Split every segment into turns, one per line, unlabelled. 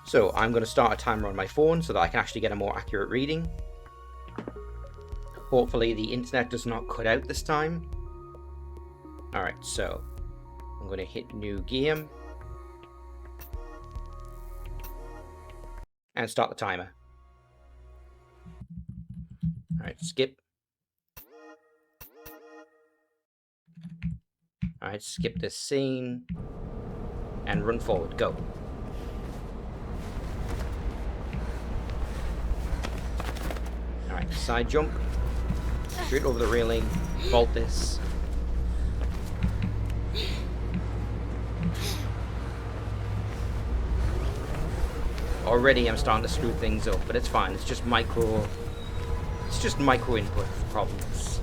So I'm going to start a timer on my phone so that I can actually get a more accurate reading. Hopefully the internet does not cut out this time. Alright, so I'm going to hit new game and start the timer. Alright, skip. Alright, skip this scene and run forward. Go. Alright, side jump. Straight over the railing. Vault this. Already I'm starting to screw things up, but it's fine. It's just micro input problems.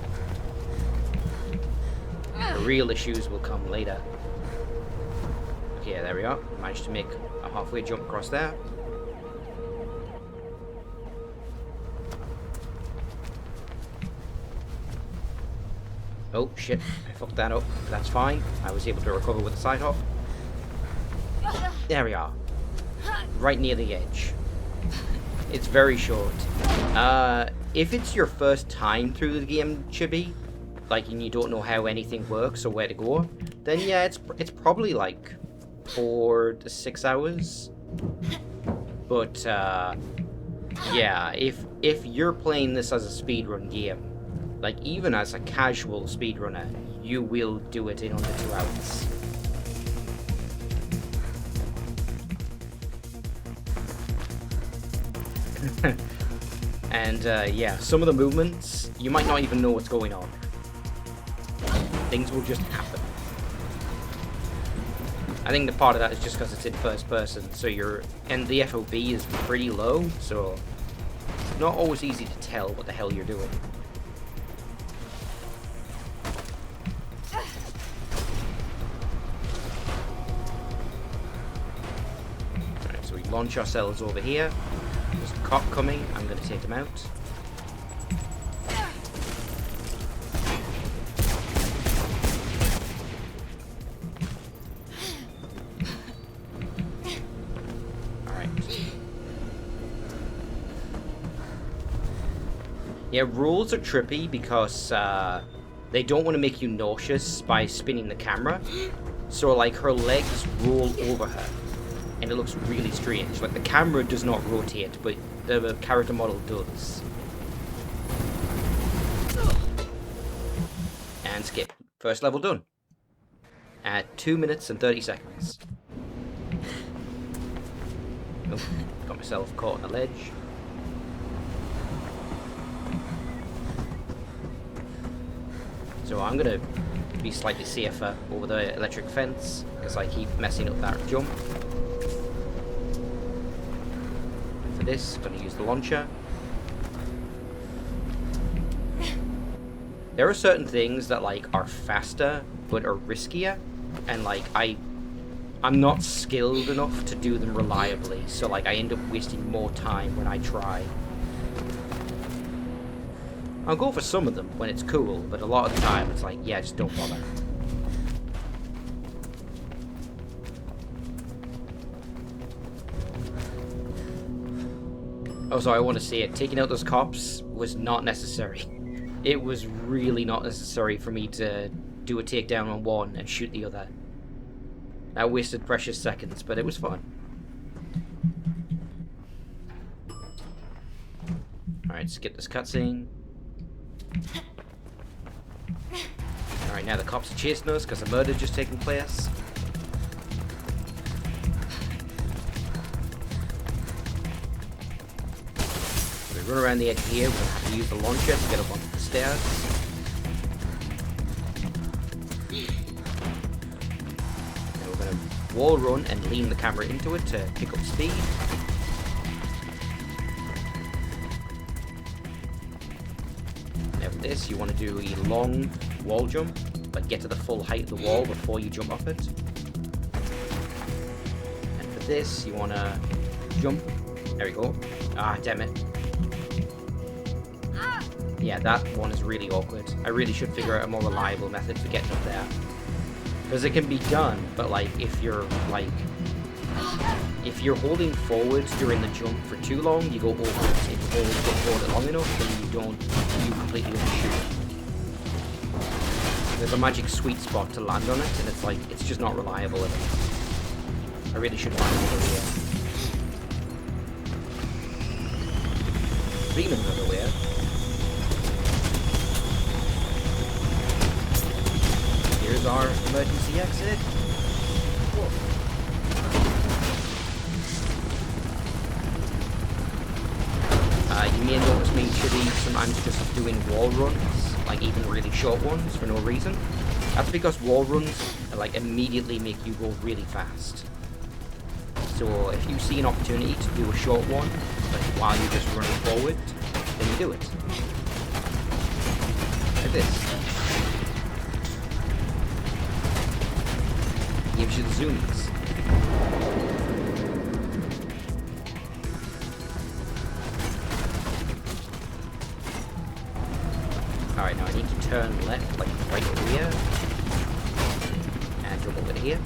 The real issues will come later. Okay, there we are. Managed to make a halfway jump across there. Oh shit, I fucked that up. That's fine. I was able to recover with a side hop. There we are. Right near the edge. It's very short. If it's your first time through the game, Chibi, like, and you don't know how anything works or where to go, then yeah, it's probably like 4 to 6 hours. But yeah, if you're playing this as a speedrun game, like even as a casual speedrunner, you will do it in under 2 hours. And yeah, some of the movements, you might not even know what's going on. Things will just happen. I think the part of that is just because it's in first person, so and the FOV is pretty low, so it's not always easy to tell what the hell you're doing. Alright, so we launch ourselves over here. There's a cop coming, I'm going to take him out. Alright. Yeah, rules are trippy because they don't want to make you nauseous by spinning the camera. So like her legs roll over her. And it looks really strange. Like the camera does not rotate, but the character model does. And skip. First level done. At 2 minutes and 30 seconds. Oh, got myself caught on the ledge. So I'm gonna be slightly safer over the electric fence because I keep messing up that jump. This, going to use the launcher. There are certain things that like are faster but are riskier, and like I'm not skilled enough to do them reliably, so like I end up wasting more time when I try. I'll go for some of them when it's cool, but a lot of the time it's like, yeah, just don't bother. Oh, so I want to say it. Taking out those cops was not necessary. It was really not necessary for me to do a takedown on one and shoot the other. I wasted precious seconds, but it was fun. Alright, skip this cutscene. Alright, now the cops are chasing us because a murder just taken place. Run around the edge here, we'll have to use the launcher to get up onto the stairs. Now we're going to wall run and lean the camera into it to pick up speed. Now with this, you want to do a long wall jump, but get to the full height of the wall before you jump off it. And for this, you want to jump. There we go. Ah, damn it. Yeah, that one is really awkward. I really should figure out a more reliable method for getting up there. Because it can be done, but like, if you're like If you're holding forwards during the jump for too long, you go over it. If you hold forward long enough, then you completely overshoot it. There's a magic sweet spot to land on it, and it's like, it's just not reliable at all. I really should land over here. Speaking of another way, here's our emergency exit. Whoa. You may notice me Chibi sometimes just doing wall runs, like even really short ones for no reason. That's because wall runs like immediately make you go really fast. So if you see an opportunity to do a short one, like while you're just running forward, then you do it. Like this. Gives you the zoomies. Alright, now I need to turn left, like right over here. And jump over to here.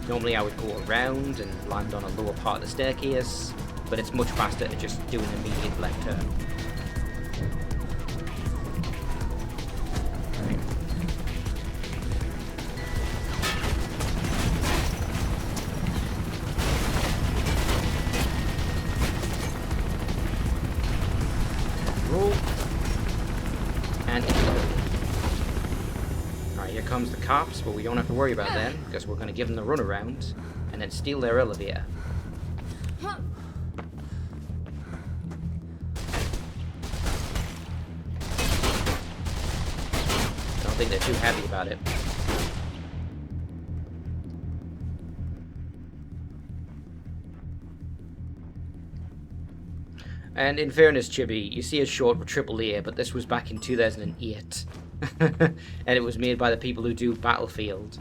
Normally I would go around and land on a lower part of the staircase, but it's much faster to just do an immediate left turn. Roll. And explode. Alright, here comes the cops, but we don't have to worry about them, because we're going to give them the runaround, and then steal their elevator. I don't think they're too happy about it. And in fairness, Chibi, you see a short for AAA, but this was back in 2008. And it was made by the people who do Battlefield.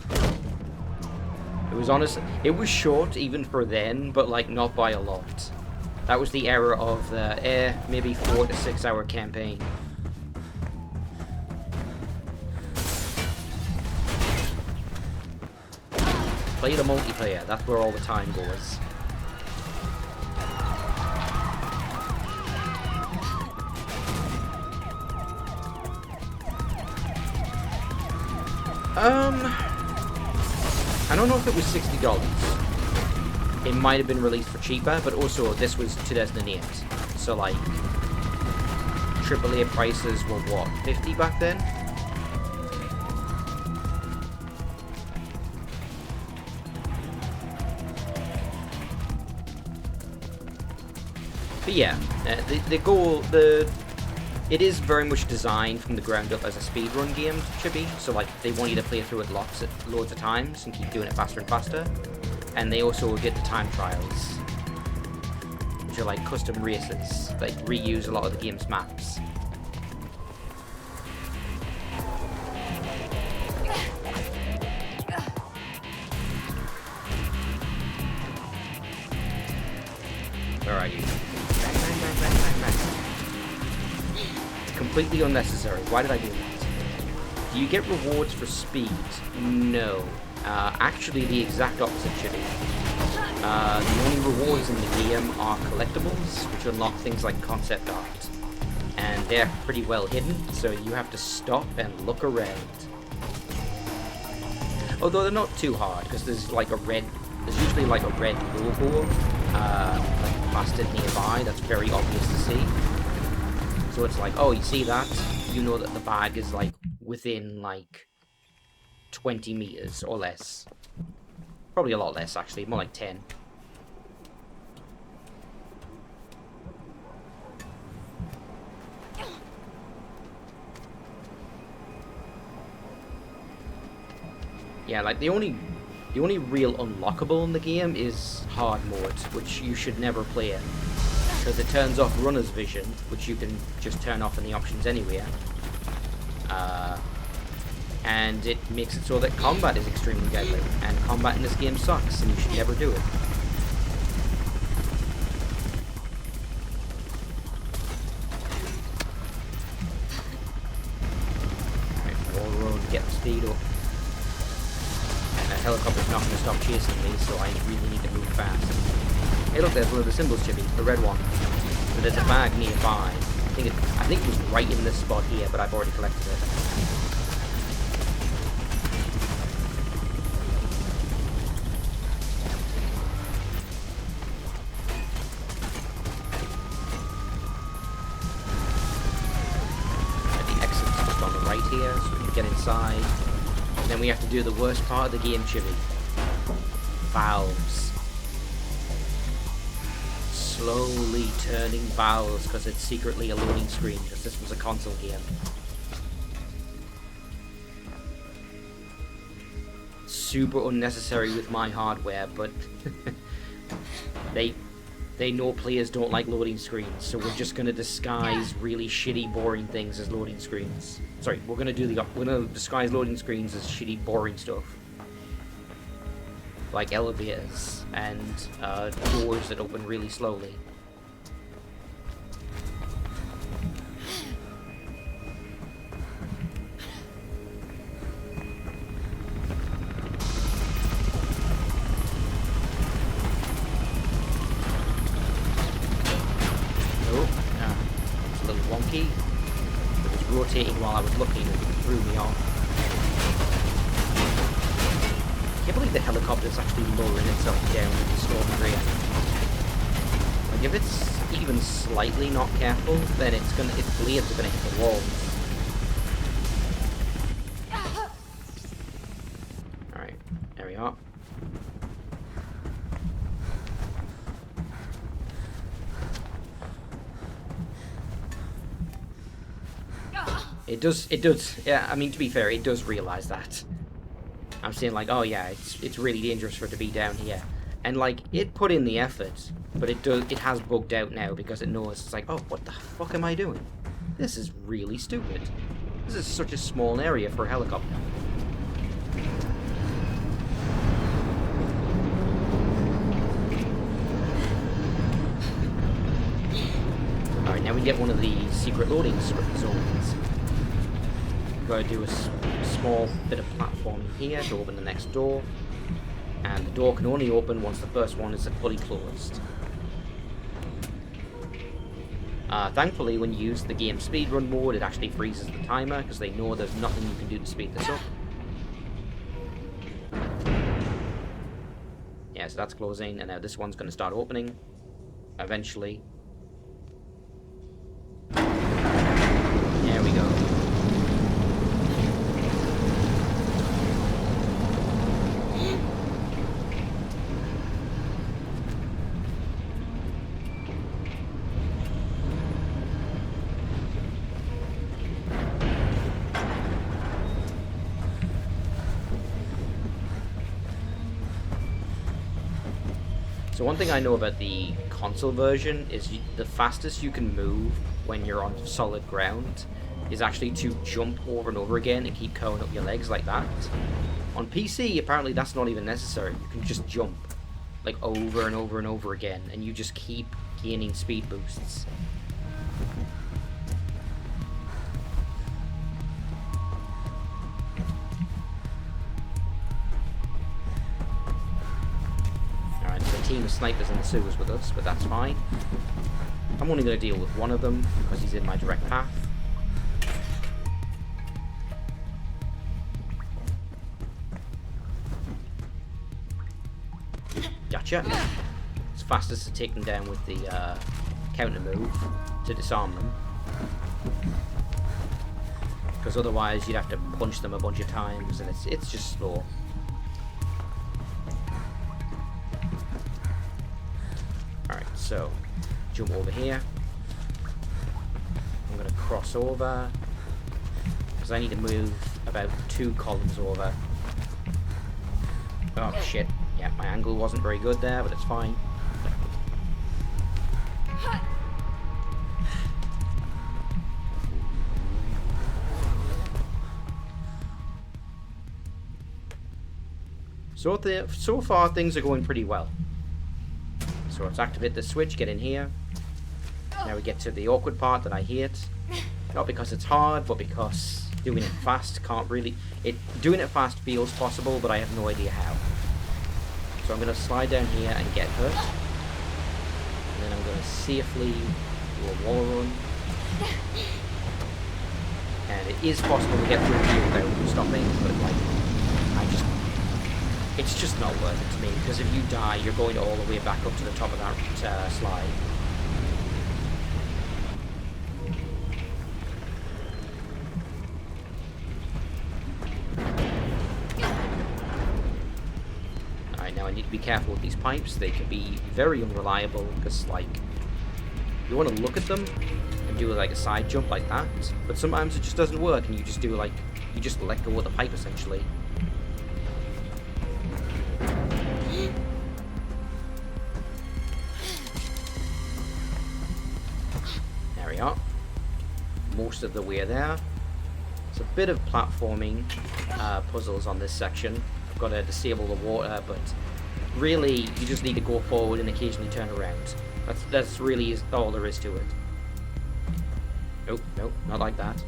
It was honest. It was short even for then, but like not by a lot. That was the era of the maybe 4 to 6 hour campaign. Play the multiplayer. That's where all the time goes. I don't know if it was $60. It might have been released for cheaper, but also this was 2008. So like, AAA prices were what, 50 back then? But yeah, the goal, it is very much designed from the ground up as a speedrun game, Chibi. So like, they want you to play through it loads of times and keep doing it faster and faster. And they also did the time trials, which are like custom races, like reuse a lot of the game's maps. Where are you? Bang, bang, bang, bang, bang, bang. It's completely unnecessary. Why did I do that? Do you get rewards for speed? No. Actually, the exact opposite, Chibi. The only rewards in the game are collectibles, which unlock things like concept art. And they're pretty well hidden, so you have to stop and look around. Although they're not too hard, because there's usually like a red logo like plastered nearby that's very obvious to see. So it's like, oh, you see that? You know that the bag is like within like 20 meters or less. Probably a lot less, actually, more like 10. Yeah, like the only real unlockable in the game is hard mode, which you should never play in, because it turns off runner's vision, which you can just turn off in the options anywhere. And it makes it so that combat is extremely deadly, and combat in this game sucks, and you should never do it. Alright, wall road, get the speed up. helicopter's not going to stop chasing me, so I really need to move fast. Hey look, there's one of the symbols, Chippy, the red one. So there's a bag nearby. I think it was right in this spot here, but I've already collected it. The exit's just on the right here, so we can get inside. And then we have to do the worst part of the game, Chippy. Valves. Slowly turning valves because it's secretly a loading screen, because this was a console game. Super unnecessary with my hardware, but they know players don't like loading screens, so we're just gonna disguise really shitty, boring things as loading screens. Sorry, we're gonna disguise loading screens as shitty, boring stuff. Like elevators and doors that open really slowly. Oh, it's a little wonky. It was rotating while I was looking and it threw me off. I can't believe the helicopter is actually lowering itself down with the storm drain. Like if it's even slightly not careful, then its blades are gonna hit the walls. Alright, there we are. It does, yeah, I mean, to be fair, it does realise that. I'm saying like, oh yeah, it's really dangerous for it to be down here, and like it put in the effort, but it has bugged out now because it knows it's like, oh, what the fuck am I doing? This is really stupid. This is such a small area for a helicopter. All right, now we get one of the secret loading zones. We've got to do a small bit of platform here to open the next door, and the door can only open once the first one is fully closed. Thankfully, when you use the game speedrun mode, it actually freezes the timer because they know there's nothing you can do to speed this up. Yeah, so that's closing, and now this one's going to start opening eventually. There we go. So one thing I know about the console version is the fastest you can move when you're on solid ground is actually to jump over and over again and keep curling up your legs like that. On PC, apparently that's not even necessary. You can just jump like over and over and over again, and you just keep gaining speed boosts. Team of snipers in the sewers with us, but that's fine. I'm only going to deal with one of them because he's in my direct path. Gotcha. It's fastest to take them down with the counter move to disarm them, because otherwise you'd have to punch them a bunch of times and it's just slow. So, jump over here. I'm going to cross over because I need to move about 2 columns over. Oh shit, yeah, my angle wasn't very good there, but it's fine. So far things are going pretty well. So let's activate the switch, get in here. Now we get to the awkward part that I hate. Not because it's hard, but because Doing it fast can't really... Doing it fast feels possible, but I have no idea how. So I'm going to slide down here and get hurt. And then I'm going to safely do a wall run. And it is possible to get through here without stopping, but like, it's just not worth it to me, because if you die, you're going all the way back up to the top of that slide. Alright, now I need to be careful with these pipes. They can be very unreliable, because like, you want to look at them and do like a side jump like that, but sometimes it just doesn't work, and you just do like, you just let go of the pipe essentially. There we are. Most of the way there. It's a bit of platforming puzzles on this section. I've got to disable the water, but really you just need to go forward and occasionally turn around. That's really all there is to it. Nope, nope, not like that.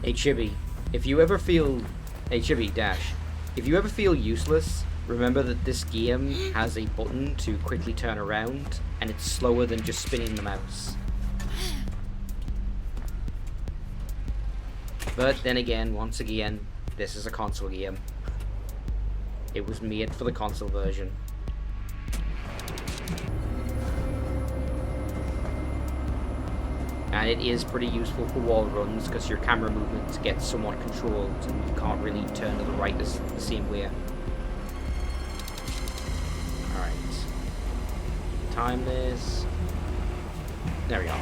Hey Chibi, if you ever feel... Hey Chibi, Dash. If you ever feel useless, remember that this game has a button to quickly turn around, and it's slower than just spinning the mouse. But then again, once again, this is a console game. It was made for the console version. And it is pretty useful for wall runs because your camera movement gets somewhat controlled and you can't really turn to the right the same way. Alright. Time this. There we go.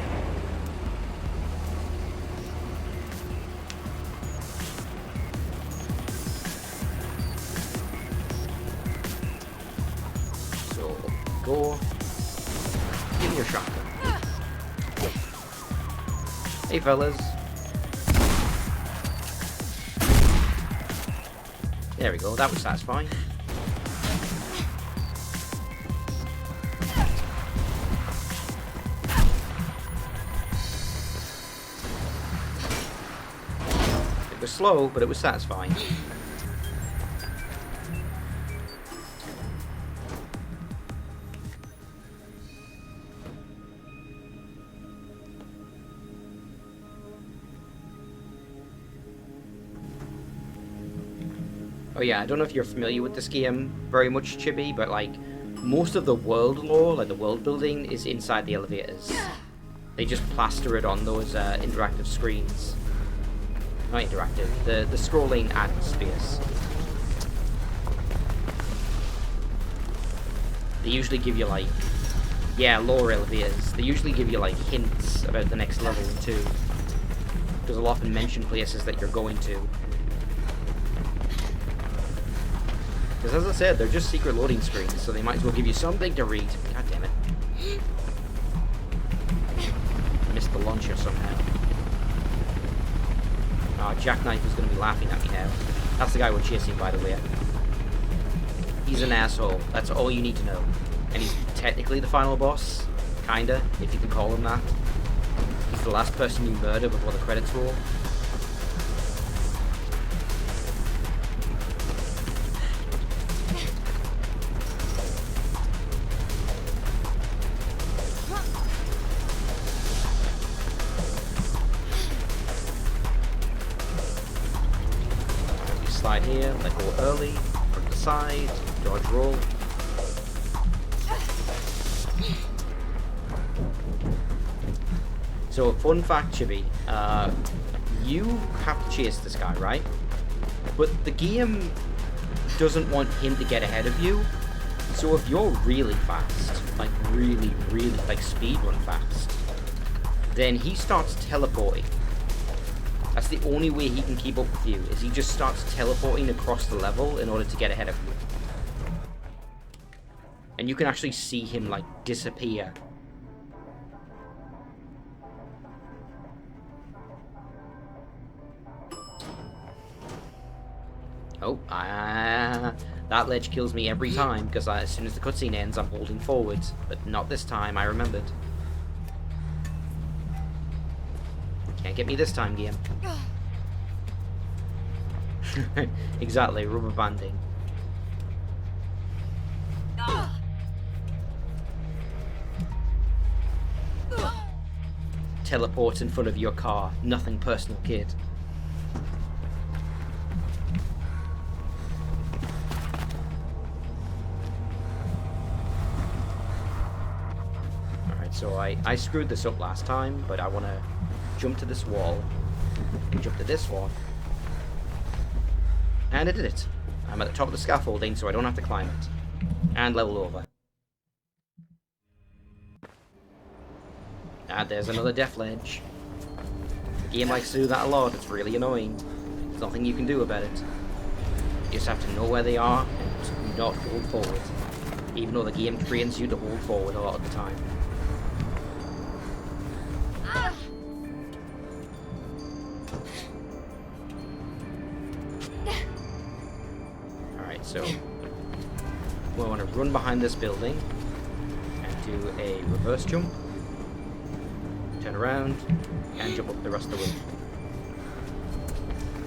So, go. Give me your shotgun. Hey fellas. There we go, that was satisfying. It was slow, but it was satisfying. Oh yeah, I don't know if you're familiar with this game very much, Chibi, but like, most of the world lore, like the world building, is inside the elevators. They just plaster it on those interactive screens. Not interactive, the scrolling atmospheres. They usually give you like, yeah, lore elevators. They usually give you like hints about the next level too. Because they'll often mention places that you're going to. Because as I said, they're just secret loading screens, so they might as well give you something to read. God damn it. Missed the launcher somehow. Oh, Jackknife is going to be laughing at me now. That's the guy we're chasing, by the way. He's an asshole. That's all you need to know. And he's technically the final boss. Kinda, if you can call him that. He's the last person you murder before the credits roll. Slide here, let go early, from the side, dodge roll. So, fun fact, Chibi, you have to chase this guy, right? But the game doesn't want him to get ahead of you. So if you're really fast, like really, like speedrun fast, then he starts teleporting. That's the only way he can keep up with you, is he just starts teleporting across the level in order to get ahead of you. And you can actually see him, like, disappear. Oh, That ledge kills me every time, because as soon as the cutscene ends, I'm holding forward. But not this time, I remembered. Can't get me this time, game. Exactly, rubber banding. Teleport in front of your car. Nothing personal, kid. Alright, so I screwed this up last time, but I want to jump to this wall. Jump to this one. And I did it. I'm at the top of the scaffolding, so I don't have to climb it. And level over. And there's another death ledge. The game likes to do that a lot. It's really annoying. There's nothing you can do about it. You just have to know where they are and not hold forward. Even though the game trains you to hold forward a lot of the time. Alright, so we want to run behind this building and do a reverse jump. Turn around, and jump up the rest of the way.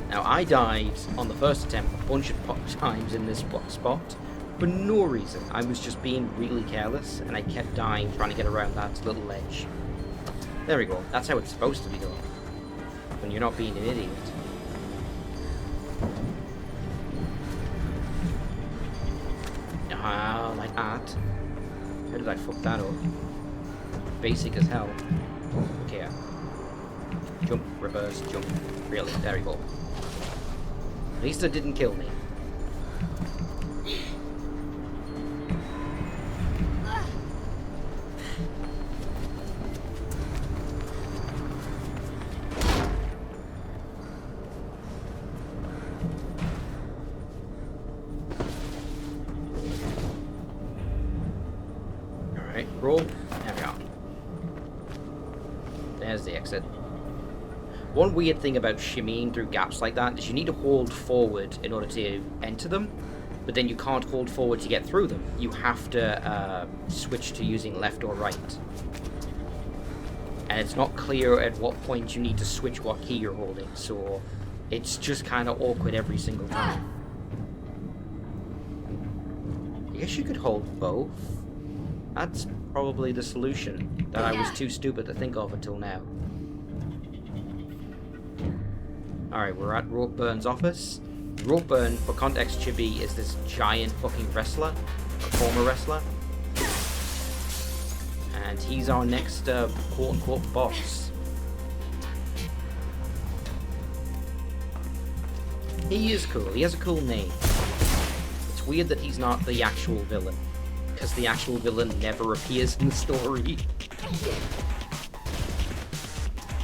Now, I died on the first attempt a bunch of times in this spot for no reason. I was just being really careless, and I kept dying trying to get around that little ledge. There we go. That's how it's supposed to be done. When you're not being an idiot. Ah, like that. How did I fuck that up? Basic as hell. Okay. Jump, reverse, jump. Really, there we go. At least it didn't kill me. Alright, roll. There we are. There's the exit. One weird thing about shimmying through gaps like that is you need to hold forward in order to enter them, but then you can't hold forward to get through them. You have to switch to using left or right. And it's not clear at what point you need to switch what key you're holding, so it's just kind of awkward every single time. I guess you could hold both. That's probably the solution that I was too stupid to think of until now. Alright, we're at Ropeburn office. Ropeburn, for context, Chibi, is this giant fucking wrestler, a former wrestler. And he's our next quote-unquote boss. He is cool, he has a cool name. It's weird that he's not the actual villain, because the actual villain never appears in the story.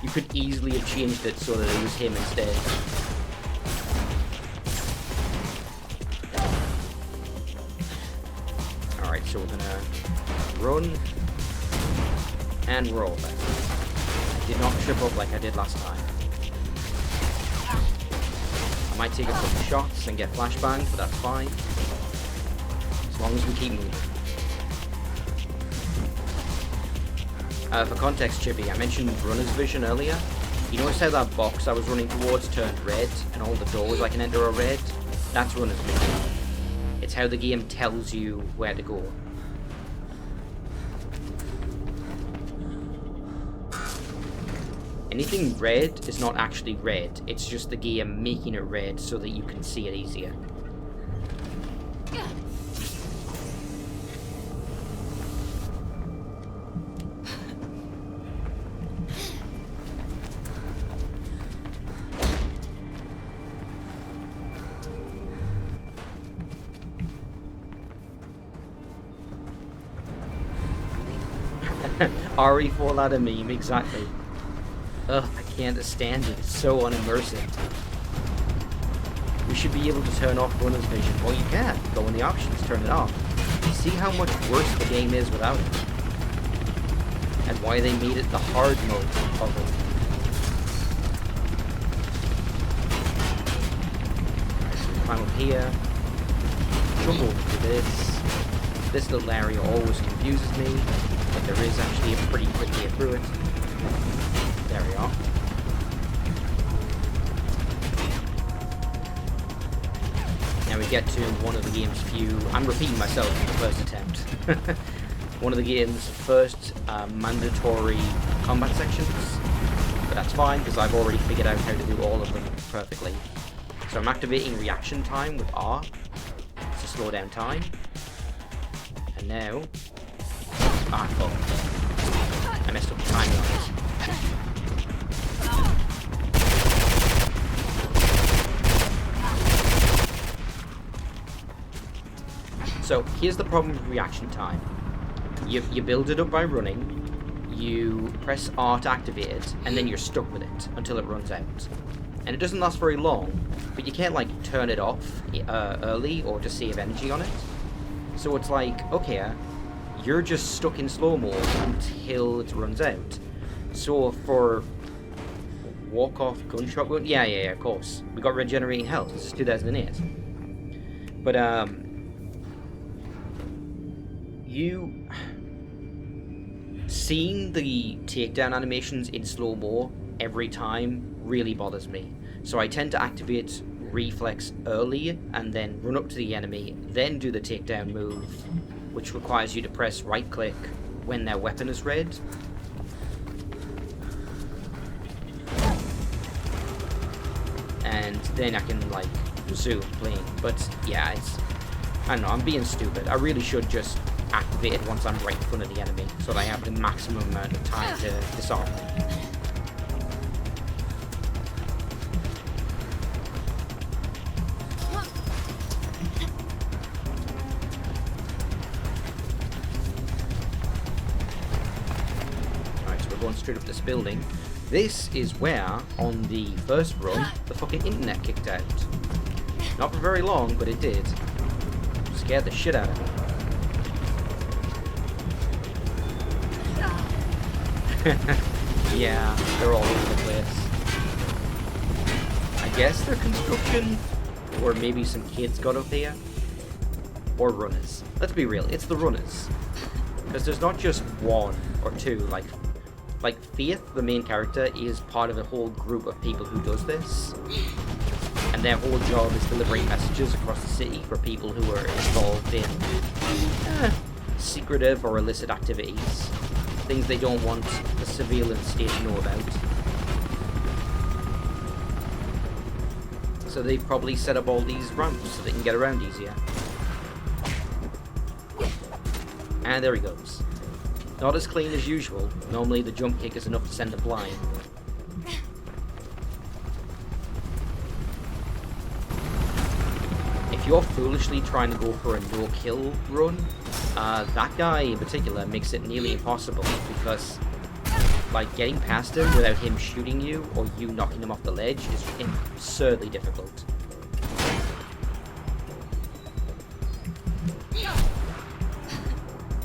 You could easily have changed it so that it was him instead. Alright, so we're gonna run and roll back. I did not trip up like I did last time. I might take a couple shots and get flashbanged, but that's fine. As long as we keep moving. For context, Chibi, I mentioned runner's vision earlier. You notice how that box I was running towards turned red, and all the doors I can enter are red? That's runner's vision. It's how the game tells you where to go. Anything red is not actually red, it's just the game making it red so that you can see it easier. RE4 ladder meme, exactly. Ugh, I can't stand it. It's so unimmersive. We should be able to turn off runner's vision. Well, you can. Go in the options, turn it off. See how much worse the game is without it. And why they made it the hard mode of it. Alright, so we climb up here. jump over to this. This little area always confuses me, but there is actually a pretty quick way through it. There we are. Now we get to one of the game's few... I'm repeating myself in the first attempt. One of the game's first mandatory combat sections. But that's fine, because I've already figured out how to do all of them perfectly. So I'm activating reaction time with R to slow down time. And now... Ah, fuck. I messed up the timing on it. So, here's the problem with reaction time. You build it up by running, you press R to activate it, and then you're stuck with it until it runs out. And it doesn't last very long, but you can't, like, turn it off early or just save energy on it. So it's like, okay, you're just stuck in slow mode until it runs out. So for walk off gunshot wound, yeah, of course. We got regenerating health. This is 2008. But you seeing the takedown animations in slow-mo every time really bothers me. So I tend to activate reflex early and then run up to the enemy, then do the takedown move, which requires you to press right-click when their weapon is red. And then I can, like, resume playing. But yeah, it's... I don't know, I'm being stupid. I really should just activate it once I'm right in front of the enemy, so that I have the maximum amount of time to disarm them. Alright, so we're going straight up this building. This is where, on the first run, the fucking internet kicked out. Not for very long, but it did. Scared the shit out of me. Yeah, they're all over the place. I guess they're construction, or maybe some kids got up here, or runners. Let's be real, it's the runners. Because there's not just one or two, like Faith, the main character, is part of a whole group of people who does this. And their whole job is delivering messages across the city for people who are involved in secretive or illicit activities. Things they don't want the surveillance state to know about. So they've probably set up all these ramps so they can get around easier. And there he goes. Not as clean as usual. Normally the jump kick is enough to send him flying. If you're foolishly trying to go for a no-kill run, that guy in particular makes it nearly impossible, because like getting past him without him shooting you or you knocking him off the ledge is absurdly difficult.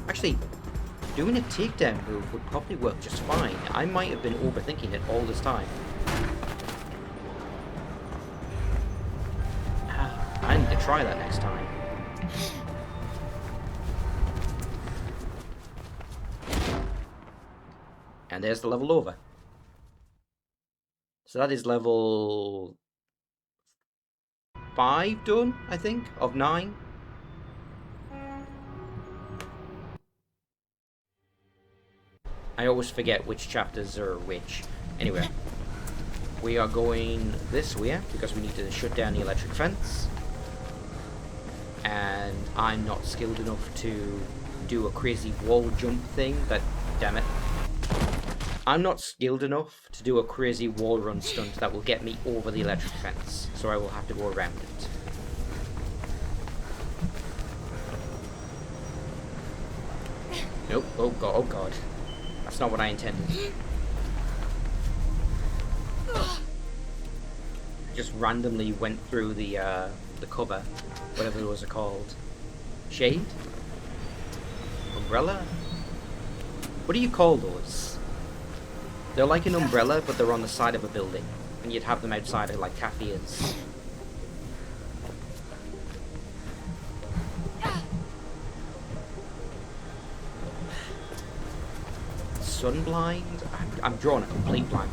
Actually, doing a takedown move would probably work just fine. I might have been overthinking it all this time. I need to try that next time. And there's the level over. So that is level 5 done, I think, of 9. I always forget which chapters are which. Anyway, we are going this way because we need to shut down the electric fence. And I'm not skilled enough to do a crazy wall jump thing, damn it. I'm not skilled enough to do a crazy wall run stunt that will get me over the electric fence, so I will have to go around it. Nope, oh god. That's not what I intended. Just randomly went through the cover, whatever those are called. Shade? Umbrella? What do you call those? They're like an umbrella, but they're on the side of a building. And you'd have them outside of, like, cafes. sun blind? I'm drawing a complete blank.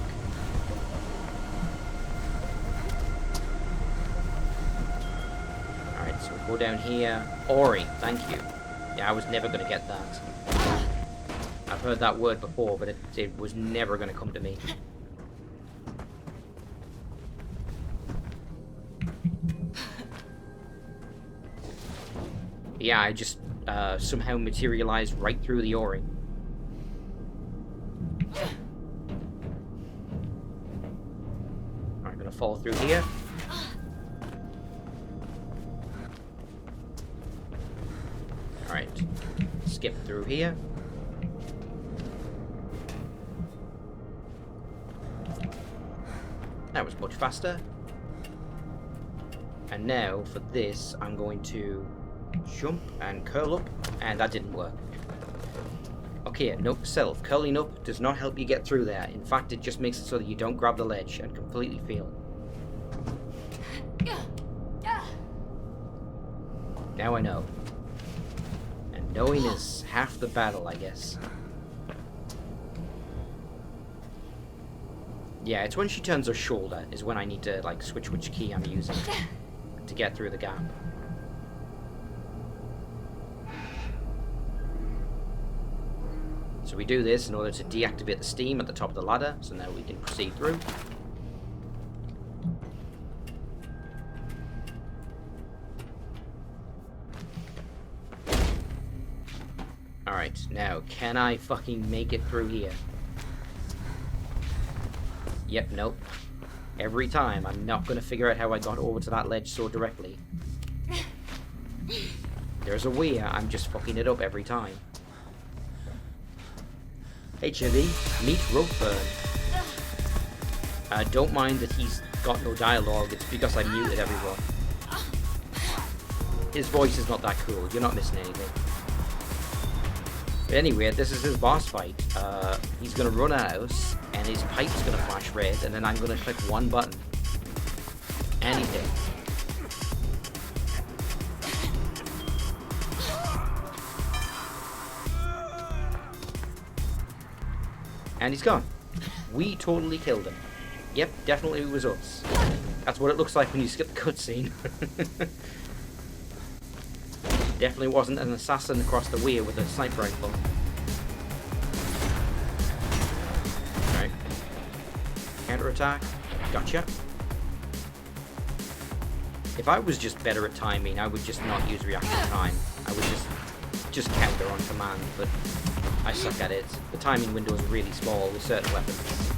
Alright, so we go down here. Ori, thank you. Yeah, I was never going to get that. I've heard that word before, but it was never going to come to me. Yeah, I just somehow materialized right through the Ori. I'm going to fall through here. Alright, skip through here. That was much faster. And now, for this, I'm going to jump and curl up, and that didn't work. Okay, note to self, curling up does not help you get through there. In fact, it just makes it so that you don't grab the ledge and completely fail. Now I know. And knowing is half the battle, I guess. Yeah, it's when she turns her shoulder is when I need to, like, switch which key I'm using to get through the gap. So we do this in order to deactivate the steam at the top of the ladder, so now we can proceed through. Alright, now, can I fucking make it through here? Yep, nope. Every time, I'm not going to figure out how I got over to that ledge so directly. There's a way, I'm just fucking it up every time. Hey Chili, meet Ropeburn. Don't mind that he's got no dialogue, it's because I muted everyone. His voice is not that cool, you're not missing anything. But anyway, this is his boss fight. He's gonna run out, and his pipe's gonna flash red, and then I'm gonna click one button. And he's dead. And he's gone. We totally killed him. Yep, definitely it was us. That's what it looks like when you skip the cutscene. Definitely wasn't an assassin across the way with a sniper rifle. Alright. Counter-attack. Gotcha. If I was just better at timing, I would just not use reactive time. I would just counter on command, but I suck at it. The timing window is really small with certain weapons.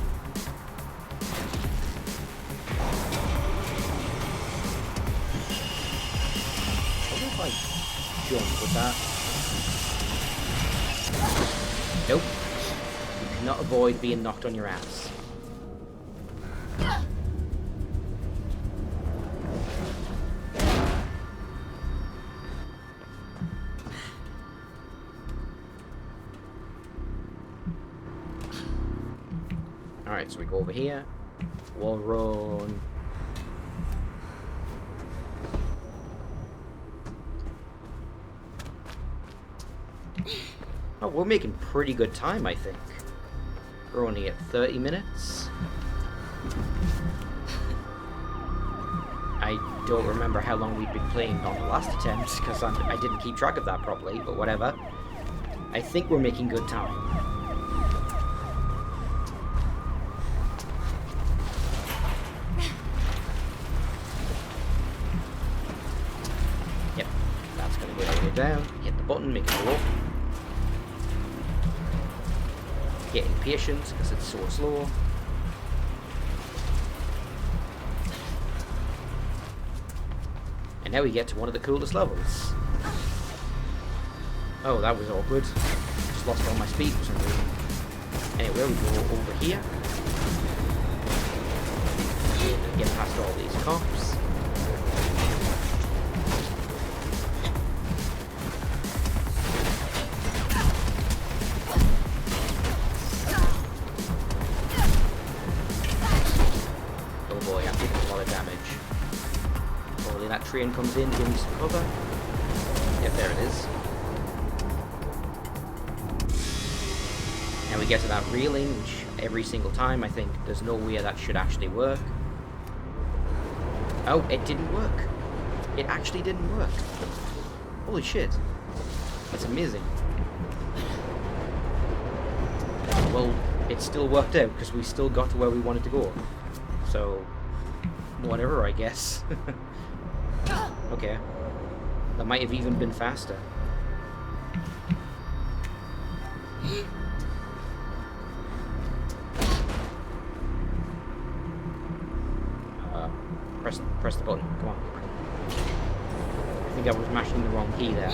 I wonder if I jump with that. Nope. You cannot avoid being knocked on your ass. Alright, so we go over here. Wall run. Oh, we're making pretty good time, I think. We're only at 30 minutes. I don't remember how long we'd been playing on the last attempt, because I didn't keep track of that properly, but whatever. I think we're making good time. Yep, that's going to go all the way down. Hit the button, make it go up. Get impatient because it's so slow. And now we get to one of the coolest levels. Oh, that was awkward. Just lost all my speed for some reason. Anyway, we go over here. Get past all these cops. That train comes in, give me some cover. Yep, there it is. And we get to that railing, which every single time I think there's no way that should actually work. Oh, it didn't work. It actually didn't work. Holy shit. That's amazing. Well, it still worked out because we still got to where we wanted to go. So, whatever, I guess. Okay. That might have even been faster. Press the button. Come on. I think I was mashing the wrong key there.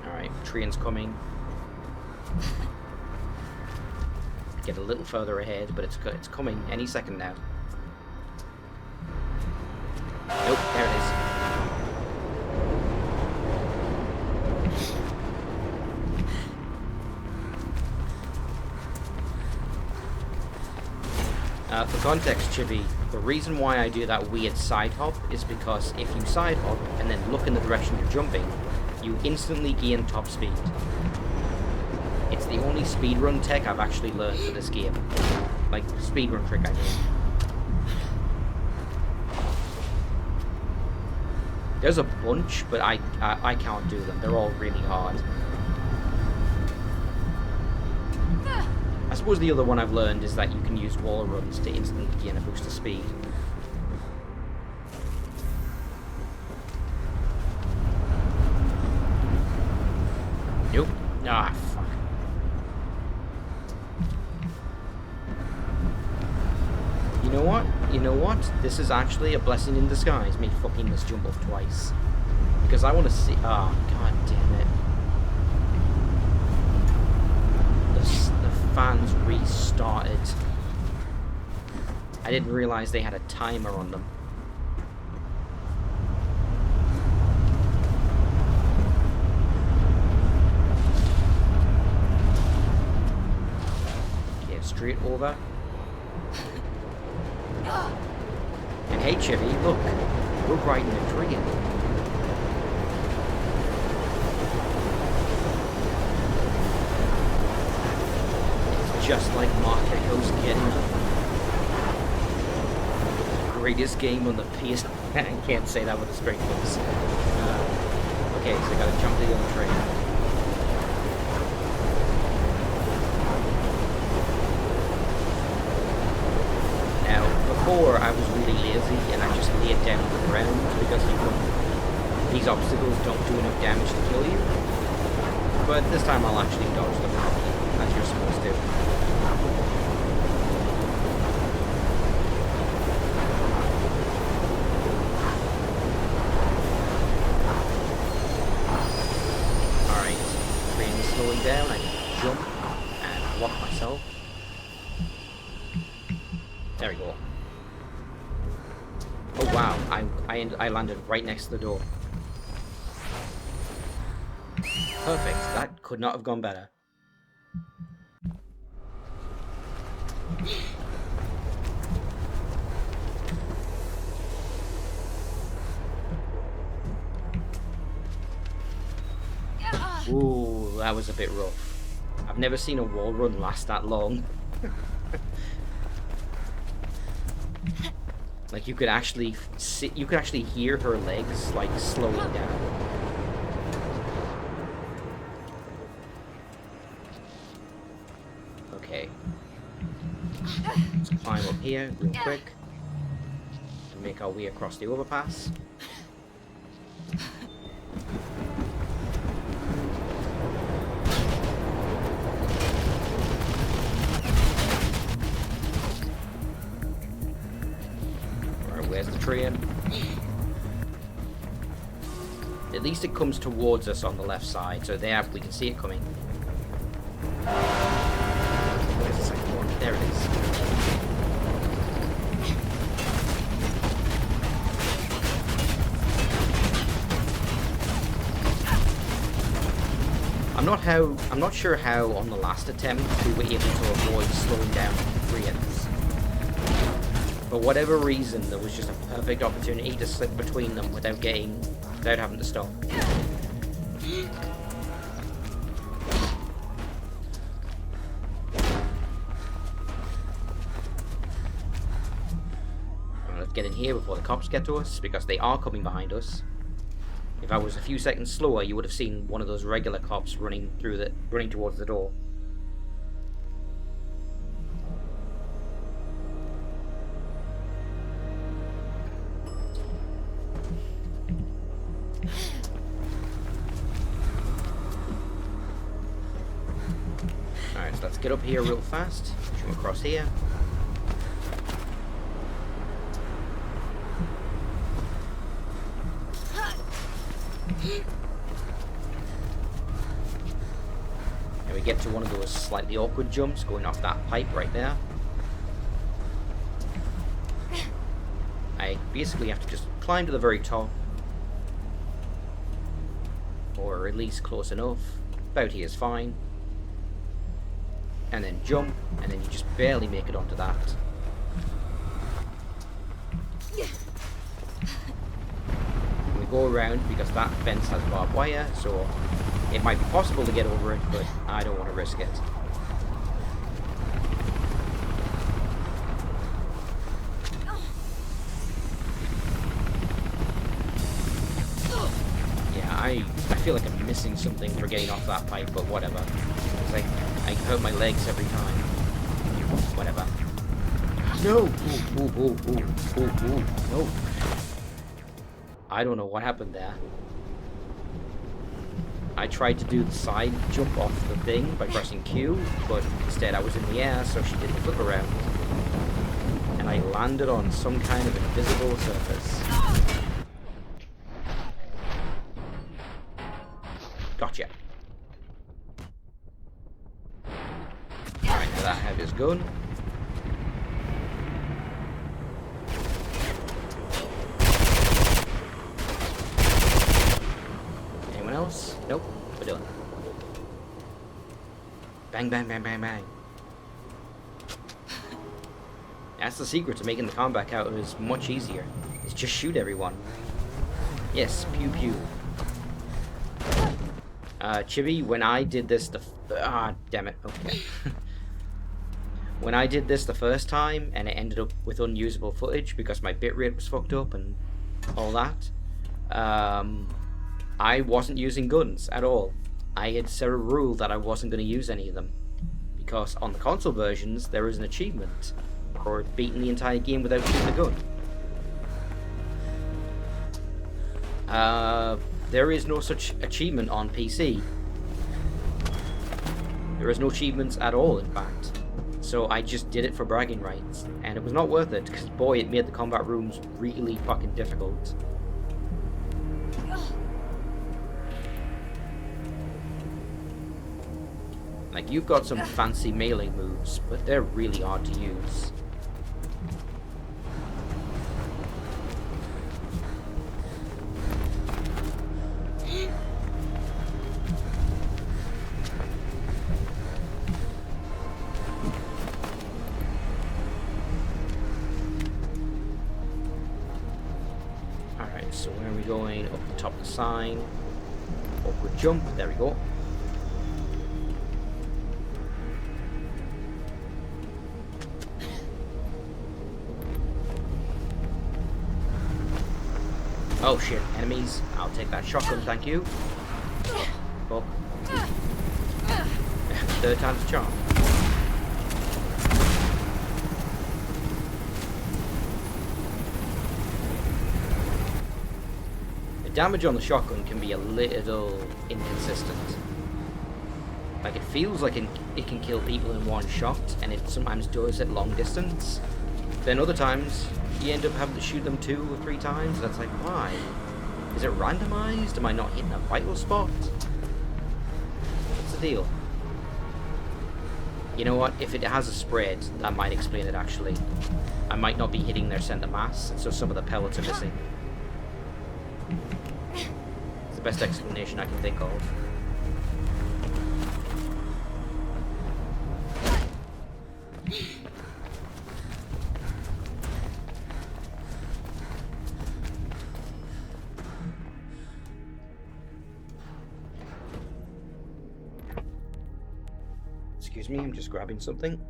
Alright, train's coming. Get a little further ahead, but it's coming any second now. Nope, there it is. For context, Chibi, the reason why I do that weird side hop is because if you side hop and then look in the direction you're jumping, you instantly gain top speed. It's the only speedrun tech I've actually learned for this game. Like, speedrun trick, I mean. There's a bunch, but I can't do them. They're all really hard. I suppose the other one I've learned is that you can use wall runs to instantly gain a boost of speed. Nope. Ah, fuck. You know what? You know what? This is actually a blessing in disguise, me fucking this jump off twice. Because I want to see... Ah, god damn it. The fans restarted. I didn't realize they had a timer on them. Okay, straight over. And hey, Chevy, look, we're riding a train. It's just like Mark Echo's getting greatest game on the PS. I can't say that with a straight face. Okay, so I gotta jump the other train. Before, I was really lazy and I just laid down on the ground because these obstacles don't do enough damage to kill you. But this time I'll actually dodge them as you're supposed to. Alright, train is slowing down, I can jump and lock myself. There we go. Oh wow, I landed right next to the door. Perfect, that could not have gone better. Ooh, that was a bit rough. I've never seen a wall run last that long. Like you could actually see, you could actually hear her legs like slowing down. Okay. Let's climb up here real quick to make our way across the overpass. Where's the train? At least it comes towards us on the left side, so there we can see it coming. Where's the second one? There it is. I'm not sure how on the last attempt we were able to avoid slowing down trains. For whatever reason, there was just a perfect opportunity to slip between them without having to stop. Let's get in here before the cops get to us, because they are coming behind us. If I was a few seconds slower, you would have seen one of those regular cops running towards the door. Alright, so let's get up here real fast. Come across here. And we get to one of those slightly awkward jumps going off that pipe right there. I basically have to just climb to the very top. Or at least close enough. About here is fine. And then jump, and then you just barely make it onto that. We go around because that fence has barbed wire, so it might be possible to get over it, but I don't want to risk it. Yeah, I feel like I'm missing something for getting off that pipe, but whatever. It's like I hurt my legs every time. Whatever. No! Ooh, no. I don't know what happened there. I tried to do the side jump off the thing by pressing Q, but instead I was in the air, so she didn't flip around. And I landed on some kind of invisible surface. Gotcha. Alright, now that I have his gun. Anyone else? Nope. We're done. Bang, bang, bang, bang, bang. That's the secret to making the combat counters much easier. Is just shoot everyone. Yes, pew pew. Chibi, when I did this damn it, okay. When I did this the first time, and it ended up with unusable footage because my bitrate was fucked up and all that, I wasn't using guns at all. I had set a rule that I wasn't going to use any of them. Because on the console versions, there is an achievement for beating the entire game without shooting a gun. There is no such achievement on PC. There is no achievements at all, in fact. So I just did it for bragging rights. And it was not worth it, because boy, it made the combat rooms really fucking difficult. Like, you've got some fancy melee moves, but they're really hard to use. Alright, so where are we going? Up the top of the sign. Awkward jump, there we go. Oh shit, enemies. I'll take that shotgun, thank you. Fuck. Third time's a charm. The damage on the shotgun can be a little inconsistent. Like, it feels like it can kill people in one shot, and it sometimes does at long distance. Then other times, you end up having to shoot them 2 or 3 times, and that's like, why? Is it randomized? Am I not hitting a vital spot? What's the deal? You know what? If it has a spread, that might explain it, actually. I might not be hitting their center mass, so some of the pellets are missing. It's the best explanation I can think of. Excuse me, I'm just grabbing something.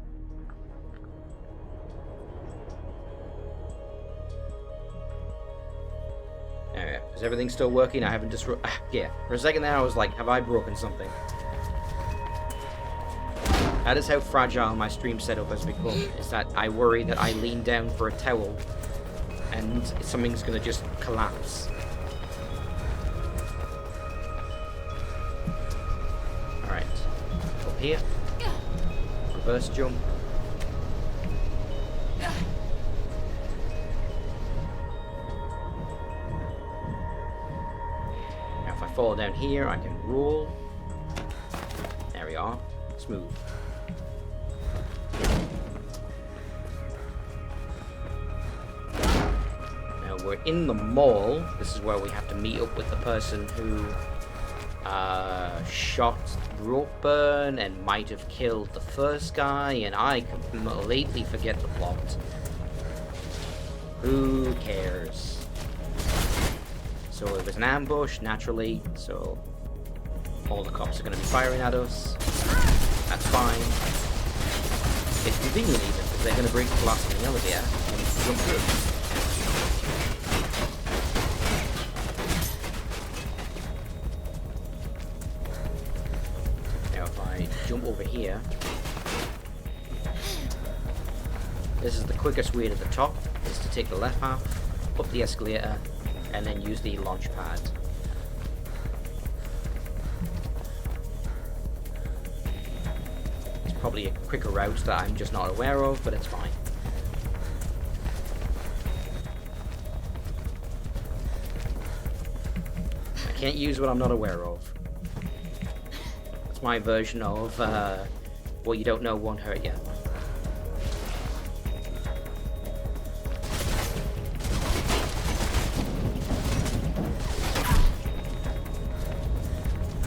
Alright, is everything still working? I haven't yeah, for a second there I was like, have I broken something? That is how fragile my stream setup has become, is that I worry that I lean down for a towel and something's gonna just collapse. Alright, up here, reverse jump. Now if I fall down here, I can roll. There we are, smooth. We're in the mall. This is where we have to meet up with the person who shot Ropeburn and might have killed the first guy, and I completely forget the plot. Who cares? So it was an ambush, naturally, so all the cops are going to be firing at us. That's fine. It's convenient even, because they're going to break the glass on the elevator and jump through. Jump over here. This is the quickest way to the top, is to take the left half, up the escalator, and then use the launch pad. It's probably a quicker route that I'm just not aware of, but it's fine. I can't use what I'm not aware of. My version of what you don't know won't hurt you.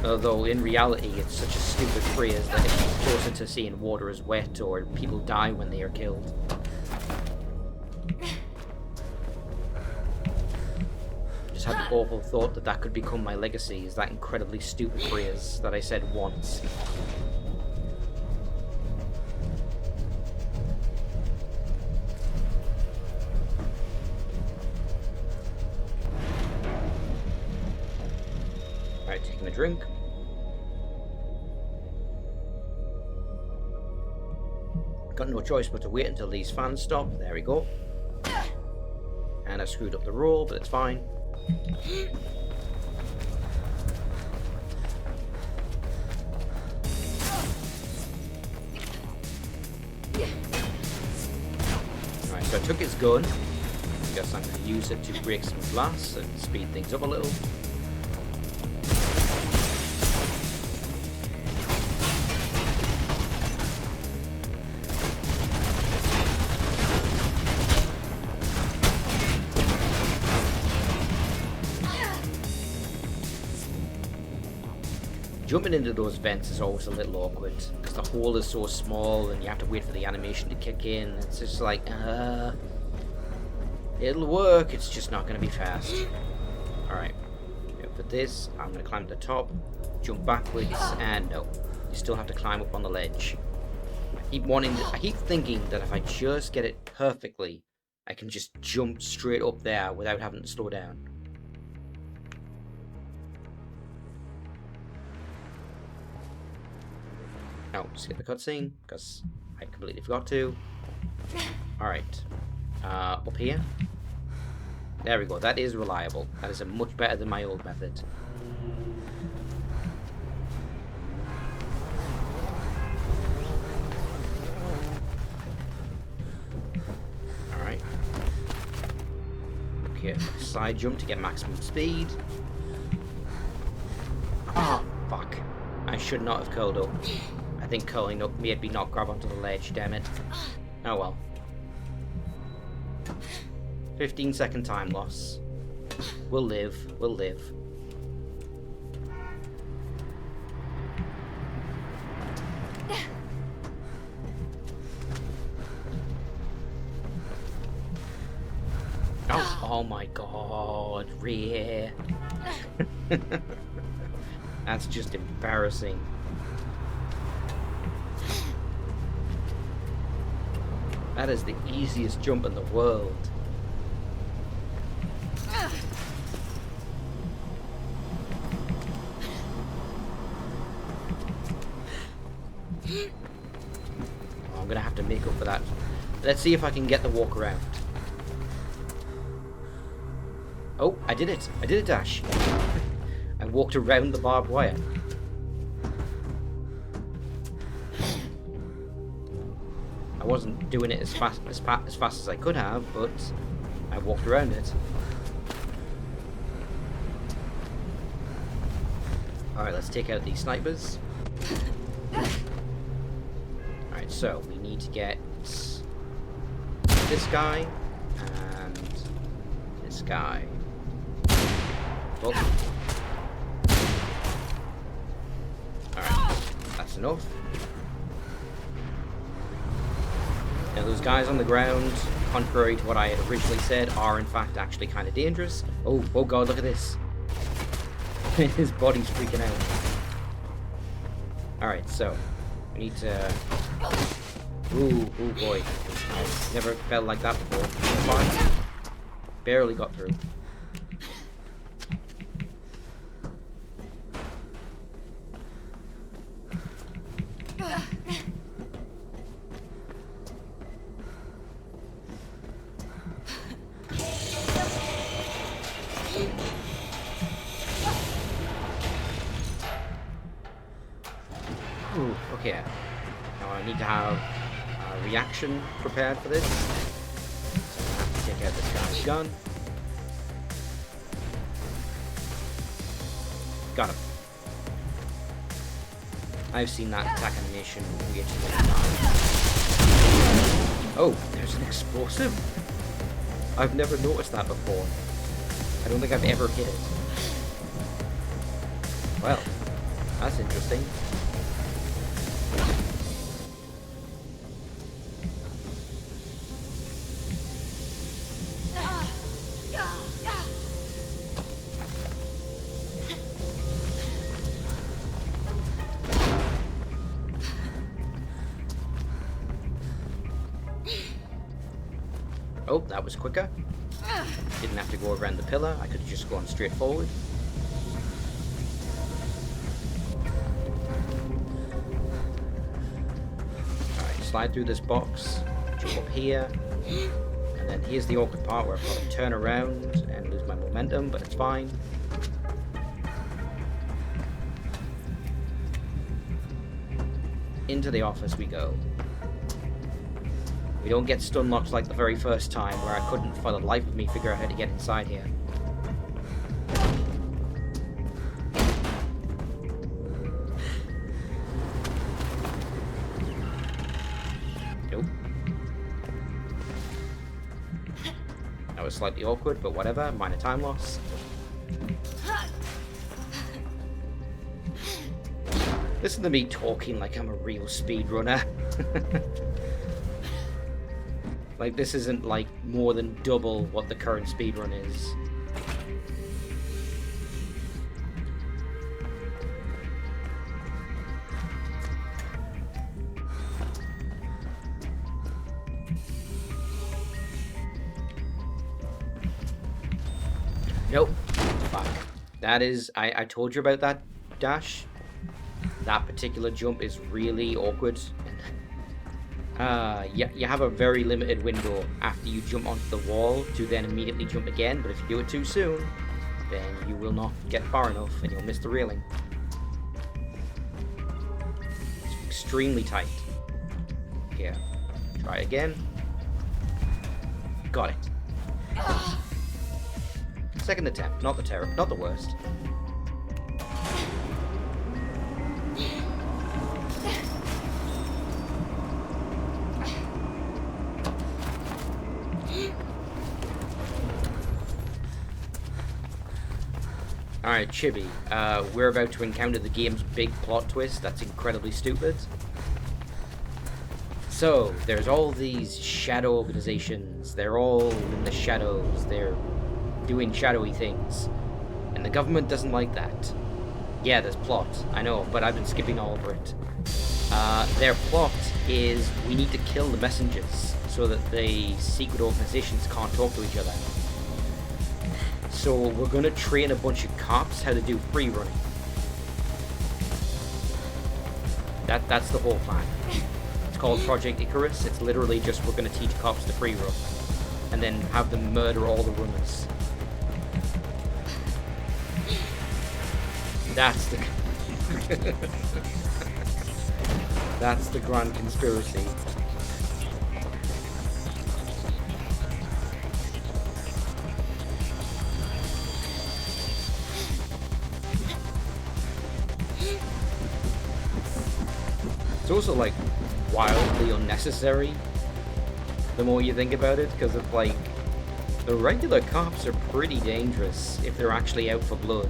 Although in reality it's such a stupid phrase that it's closer to saying water is wet or people die when they are killed. Had the awful thought that that could become my legacy, is that incredibly stupid phrase that I said once. Alright, taking a drink. Got no choice but to wait until these fans stop. There we go. And I screwed up the roll, but it's fine. Alright, so I took his gun. I guess I'm going to use it to break some glass and speed things up a little. Jumping into those vents is always a little awkward, because the hole is so small and you have to wait for the animation to kick in. It's just like, it'll work, it's just not going to be fast. Alright, for this, I'm going to climb to the top, jump backwards, and no, you still have to climb up on the ledge. I keep thinking that if I just get it perfectly, I can just jump straight up there without having to slow down. No, skip the cutscene, because I completely forgot to. Alright. Up here. There we go, that is reliable. That is much better than my old method. Alright. Okay, side jump to get maximum speed. Oh, fuck. I should not have curled up. I think curling up made me not grab onto the ledge, damn it. Oh well. 15-second time loss. We'll live, we'll live. Oh my god, rear. That's just embarrassing. That is the easiest jump in the world. I'm gonna have to make up for that. Let's see if I can get the walk around. Oh, I did it. I did a dash. I walked around the barbed wire. I wasn't doing it as fast as I could have, but I walked around it. Alright, let's take out these snipers. Alright, so we need to get this guy and this guy. Oh. Alright, that's enough. Now those guys on the ground, contrary to what I had originally said, are in fact actually kind of dangerous. Oh, oh god, look at this. His body's freaking out. Alright, so we need to... Ooh, oh boy. I've never felt like that before. Fine. Barely got through. Ooh, okay. Now I need to have a reaction prepared for this. So I'm gonna have to take out this guy's gun. Got him. I've seen that attack animation way too many times. Oh, there's an explosive? I've never noticed that before. I don't think I've ever hit it. Well, that's interesting. Oh, that was quicker. Didn't have to go around the pillar. I could have just gone straight forward. Alright, slide through this box, jump up here, and then here's the awkward part where I've got to turn around and lose my momentum, but it's fine. Into the office we go. We don't get stun locked like the very first time, where I couldn't for the life of me figure out how to get inside here. Nope. That was slightly awkward, but whatever, minor time loss. Listen to me talking like I'm a real speedrunner. Like, this isn't, like, more than double what the current speedrun is. Nope. Fuck. That is... I told you about that dash. That particular jump is really awkward. You have a very limited window after you jump onto the wall to then immediately jump again, but if you do it too soon, then you will not get far enough and you'll miss the railing. It's extremely tight. Here, try again. Got it. Second attempt, not the worst. Alright, Chibi, we're about to encounter the game's big plot twist that's incredibly stupid. So, there's all these shadow organizations, they're all in the shadows, they're doing shadowy things, and the government doesn't like that. Yeah, there's plot, I know, but I've been skipping all over it. Their plot is we need to kill the messengers so that the secret organizations can't talk to each other. So we're going to train a bunch of cops how to do free running. That's the whole plan. It's called Project Icarus. It's literally just we're going to teach cops to free run and then have them murder all the runners. That's the that's the grand conspiracy. It's also like wildly unnecessary the more you think about it, because of like the regular cops are pretty dangerous if they're actually out for blood.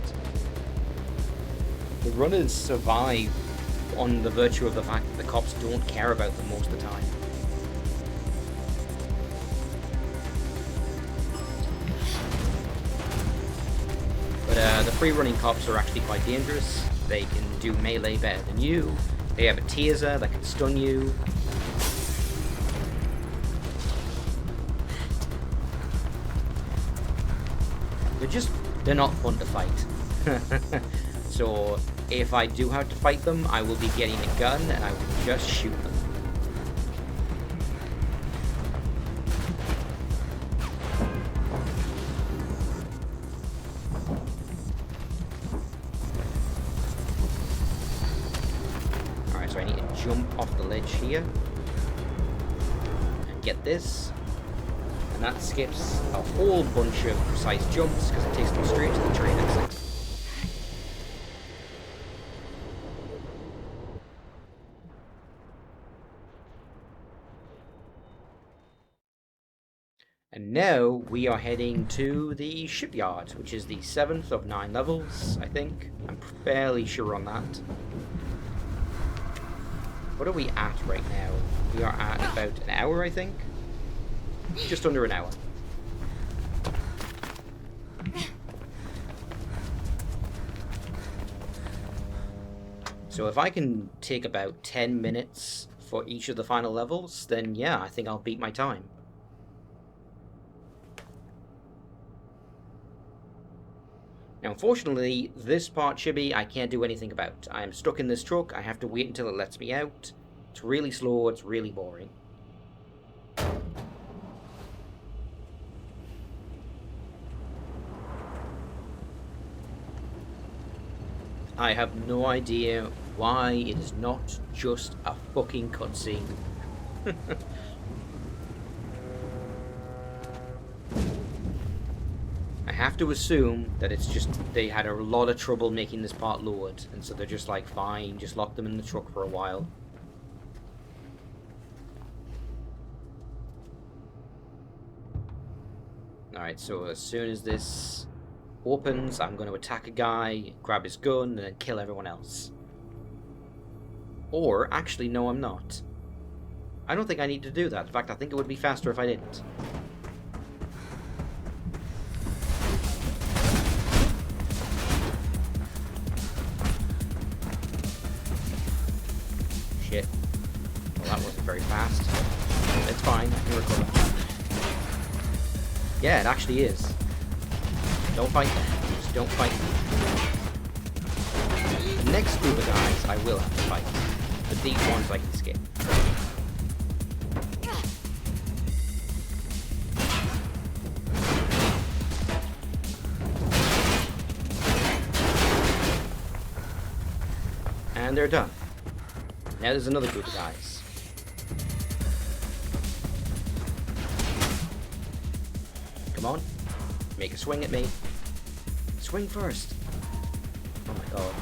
The runners survive on the virtue of the fact that the cops don't care about them most of the time. But the free running cops are actually quite dangerous. They can do melee better than you. They have a taser that can stun you. They're not fun to fight. So if I do have to fight them, I will be getting a gun and I will just shoot them. Alright, so I need to jump off the ledge here and get this. And that skips a whole bunch of precise jumps because it takes them straight to the train exit. And now we are heading to the shipyard, which is the 7th of 9 levels, I think. I'm fairly sure on that. What are we at right now? We are at about an hour, I think. Just under an hour. So if I can take about 10 minutes for each of the final levels, then yeah, I think I'll beat my time. Now, unfortunately, this part, Chibi, I can't do anything about. I am stuck in this truck. I have to wait until it lets me out. It's really slow. It's really boring. I have no idea why it is not just a fucking cutscene. I have to assume that it's just they had a lot of trouble making this part load, and so they're just like, fine, just lock them in the truck for a while. Alright, so as soon as this opens, I'm going to attack a guy, grab his gun, and then kill everyone else. Or, actually, no, I'm not. I don't think I need to do that. In fact, I think it would be faster if I didn't. Shit. Well, that wasn't very fast. It's fine, I can recover. Yeah, it actually is. Don't fight them. Just don't fight them. The next group of guys I will have to fight. But these ones I can skip. And they're done. Now there's another group of guys. Come on. Make a swing at me. Swing first. Oh my god.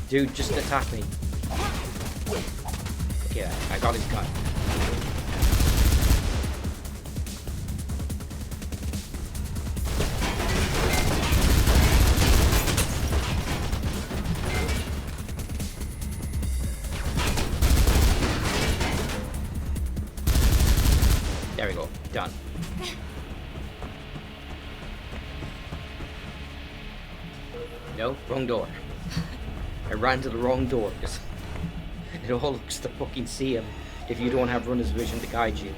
Dude, just attack me. Okay, I got his gun. There we go. Done. No, wrong door. I ran to the wrong door because it all looks the fucking same if you don't have runner's vision to guide you.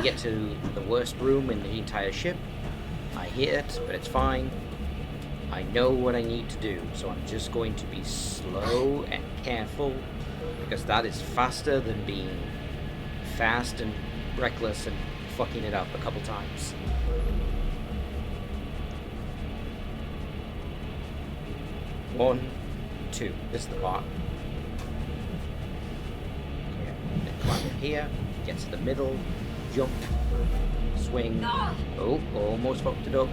get to the worst room in the entire ship. I hate it, but it's fine. I know what I need to do, so I'm just going to be slow and careful, because that is faster than being fast and reckless and fucking it up a couple times. One, two. This is the part. Okay, then climb in here, get to the middle, jump, swing. Oh, almost fucked it up.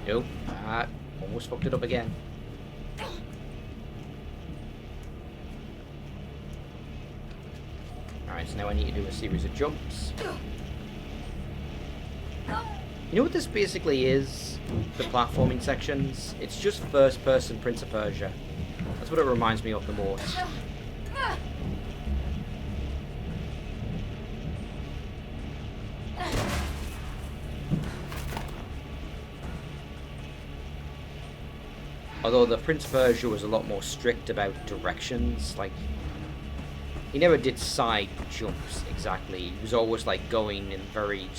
Nope. Almost fucked it up again. Alright, so now I need to do a series of jumps. You know what this basically is? The platforming sections? It's just first person Prince of Persia. That's what it reminds me of the most. Although the Prince of Persia was a lot more strict about directions, like, he never did side jumps exactly. He was always like going in very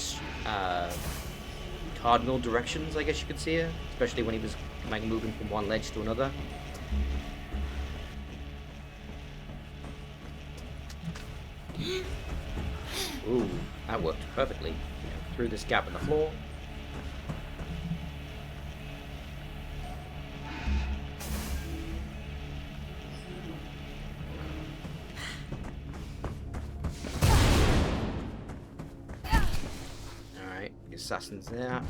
cardinal directions, I guess you could say, especially when he was like moving from one ledge to another. Ooh, that worked perfectly. Through this gap in the floor. Assassins there.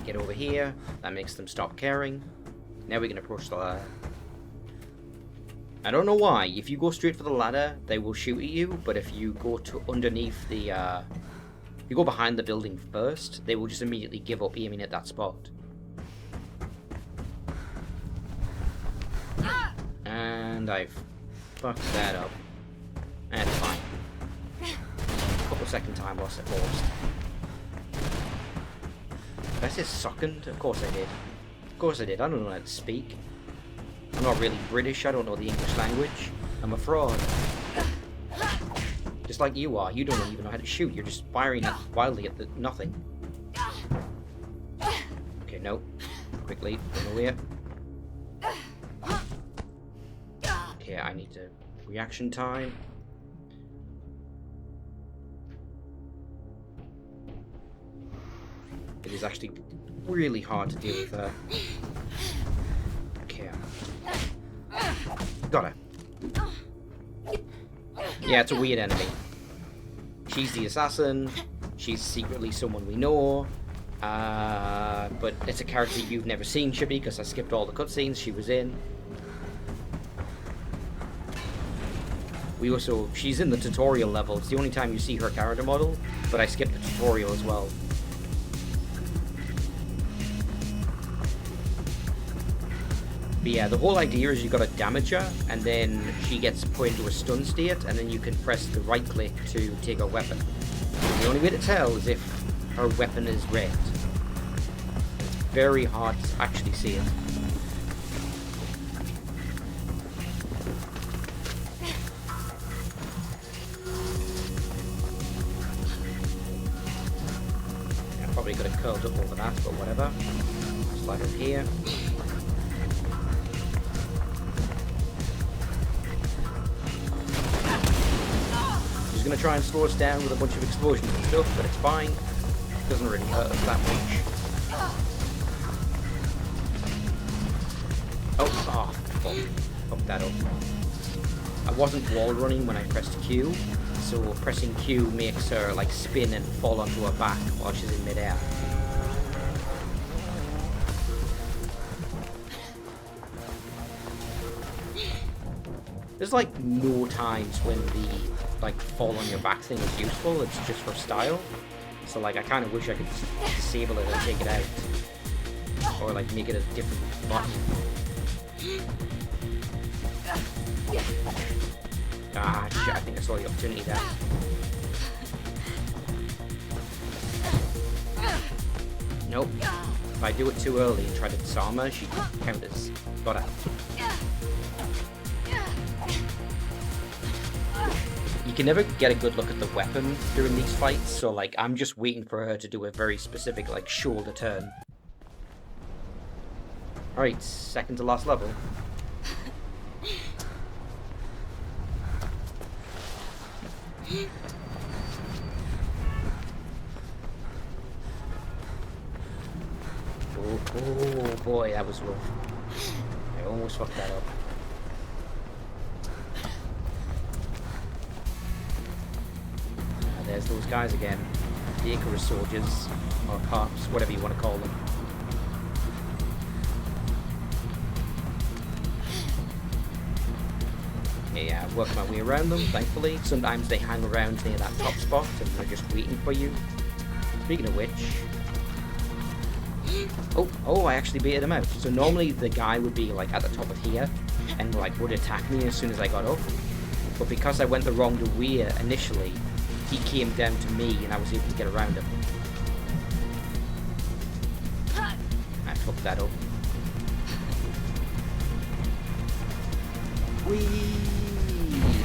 Get over here. That makes them stop caring. Now we can approach the ladder. I don't know why. If you go straight for the ladder, they will shoot at you. But if you go to underneath the, if you go behind the building first, they will just immediately give up aiming at that spot. And I've fucked that up. That's fine. Second time loss at most. Did I say second? Of course I did. Of course I did. I don't know how to speak. I'm not really British. I don't know the English language. I'm a fraud. Just like you are. You don't even know how to shoot. You're just firing wildly at nothing. Okay, no. Quickly. Run away. Okay, I need to... Reaction time. It is actually really hard to deal with her. Okay. Got her. Yeah, it's a weird enemy. She's the assassin. She's secretly someone we know. But it's a character you've never seen, Chippy, because I skipped all the cutscenes she was in. She's in the tutorial level. It's the only time you see her character model, but I skipped the tutorial as well. But yeah, the whole idea is you gotta damage her, and then she gets put into a stun state, and then you can press the right click to take her weapon. And the only way to tell is if her weapon is red. It's very hard to actually see it. I probably could have curled up over that, but whatever. Slide up here. She's going to try and slow us down with a bunch of explosions and stuff, but it's fine. It doesn't really hurt us that much. Oh, fuck that up. I wasn't wall running when I pressed Q, so pressing Q makes her like spin and fall onto her back while she's in midair. There's like no times when the like fall on your back thing is useful. It's just for style. So like I kind of wish I could disable it and take it out, or like make it a different button. Ah shit! I think I saw the opportunity there. Nope. If I do it too early and try to disarm her, she counters. Got her. You can never get a good look at the weapon during these fights, so like I'm just waiting for her to do a very specific like shoulder turn. Alright, second to last level. Oh boy, that was rough. I almost fucked that up. There's those guys again. The Icarus soldiers, or cops, whatever you want to call them. Yeah, I've worked my way around them, thankfully. Sometimes they hang around near that top spot and they're just waiting for you. Speaking of which... Oh, I actually baited him out. So normally the guy would be like at the top of here and like would attack me as soon as I got up. But because I went the wrong way initially, he came down to me and I was able to get around him. I fucked that up. Whee!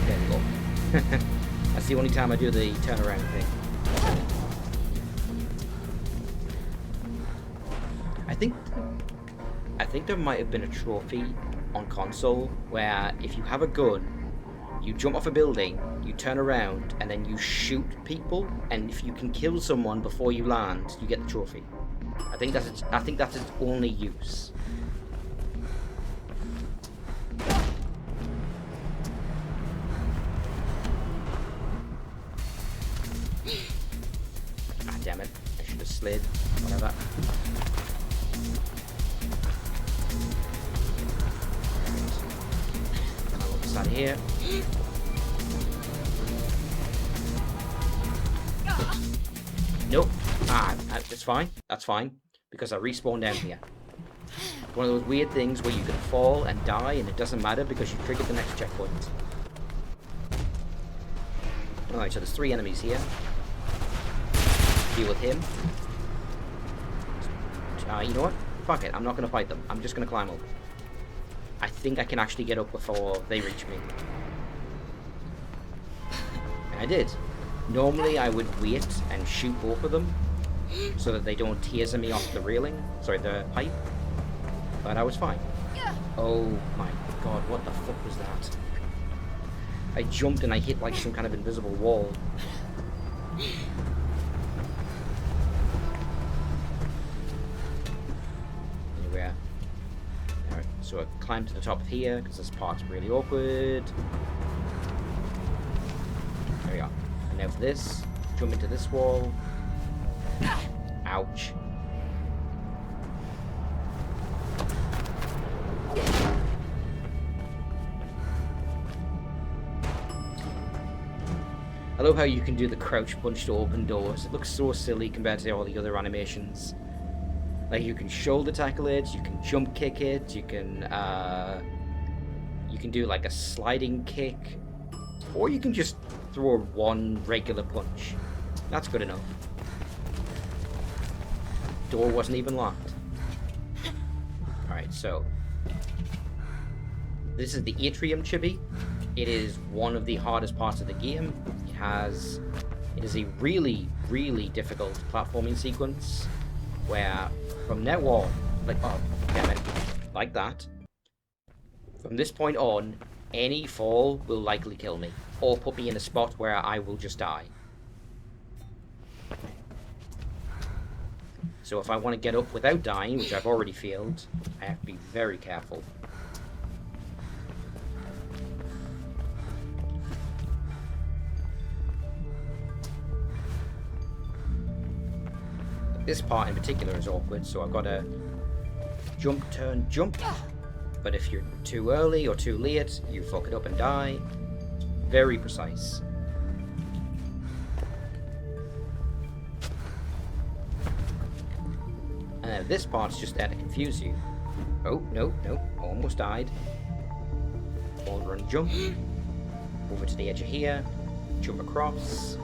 There we go. That's the only time I do the turnaround thing. I think there might have been a trophy on console where if you have a gun, you jump off a building, you turn around, and then you shoot people, and if you can kill someone before you land, you get the trophy. I think that's its only use. Ah, damn it. I should have slid. Whatever. Out of here. Nope. That's fine. That's fine. Because I respawned down here. One of those weird things where you can fall and die and it doesn't matter because you triggered the next checkpoint. Alright, so there's 3 enemies here. Deal with him. You know what? Fuck it. I'm not going to fight them. I'm just going to climb up. I think I can actually get up before they reach me. And I did. Normally I would wait and shoot both of them so that they don't taser me off the railing, sorry, the pipe, but I was fine. Oh my god, what the fuck was that? I jumped and I hit like some kind of invisible wall. Anywhere. Alright, so I climbed to the top of here because this part's really awkward. There we are. And now for this, jump into this wall. Ouch. I love how you can do the crouch punch to open doors. It looks so silly compared to all the other animations. Like you can shoulder tackle it, you can jump kick it, you can do like a sliding kick, or you can just throw one regular punch. That's good enough. Door wasn't even locked. Alright, so this is the Atrium Chibi. It is one of the hardest parts of the game. It is a really, really difficult platforming sequence where from now on, like, oh, damn it, like that, from this point on, any fall will likely kill me, or put me in a spot where I will just die. So if I want to get up without dying, which I've already failed, I have to be very careful. This part in particular is awkward, so I've got to jump, turn, jump. But if you're too early or too late, you fuck it up and die. Very precise. And this part's just there to confuse you. Oh, no, no, almost died. Ball run, jump. Over to the edge of here. Jump across.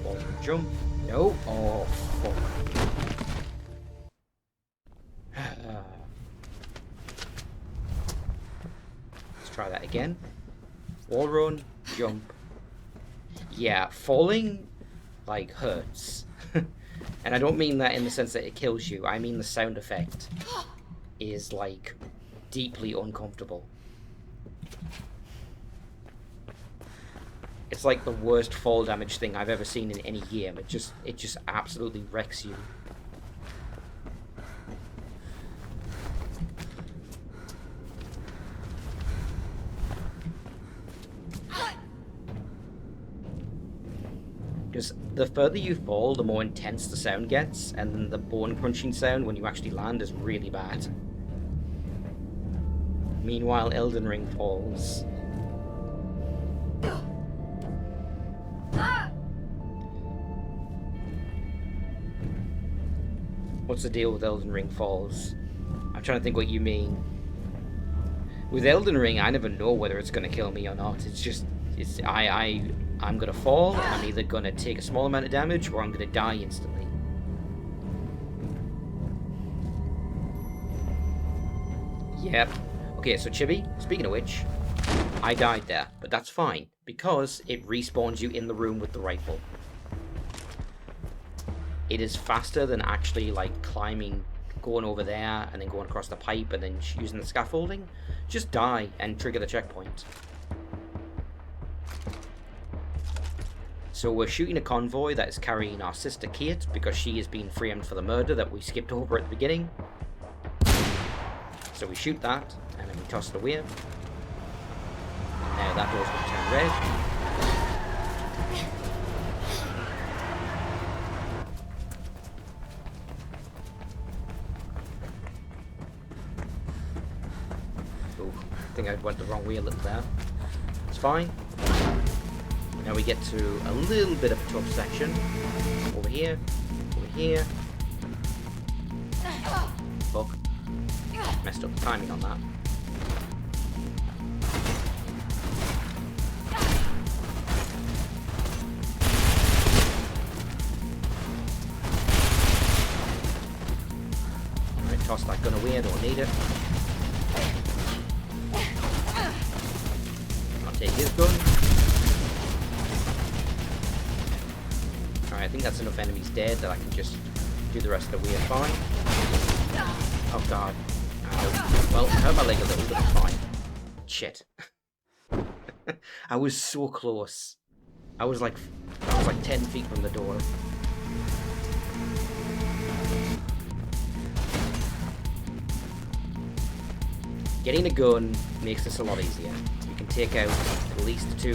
Ball run, jump. No. Oh, fuck. again. Wall run, jump. Yeah, falling, like, hurts. And I don't mean that in the sense that it kills you. I mean the sound effect is, like, deeply uncomfortable. It's like the worst fall damage thing I've ever seen in any game. It just absolutely wrecks you. Because the further you fall, the more intense the sound gets, and then the bone crunching sound when you actually land is really bad. Meanwhile, Elden Ring falls. What's the deal with Elden Ring falls? I'm trying to think what you mean. With Elden Ring, I never know whether it's going to kill me or not. It's just, I'm going to fall, and I'm either going to take a small amount of damage, or I'm going to die instantly. Yep. Okay, so Chibi, speaking of which, I died there, but that's fine, because it respawns you in the room with the rifle. It is faster than actually, like, climbing, going over there, and then going across the pipe, and then using the scaffolding. Just die and trigger the checkpoint. So we're shooting a convoy that is carrying our sister Kate, because she is being framed for the murder that we skipped over at the beginning. So we shoot that, and then we toss it away. And now that door's going to turn red. I think I went the wrong way a little there. It's fine. Now we get to a little bit of a tough section. Over here. Over here. Fuck. Messed up the timing on that. Alright, toss that gun away, I don't need it. Take his gun. Alright, I think that's enough enemies dead that I can just do the rest of the way fine. Oh god. Ow. Well, I hurt my leg a little, but it's fine. Shit. I was so close. I was like 10 feet from the door. Getting a gun makes this a lot easier. You can take out at least 2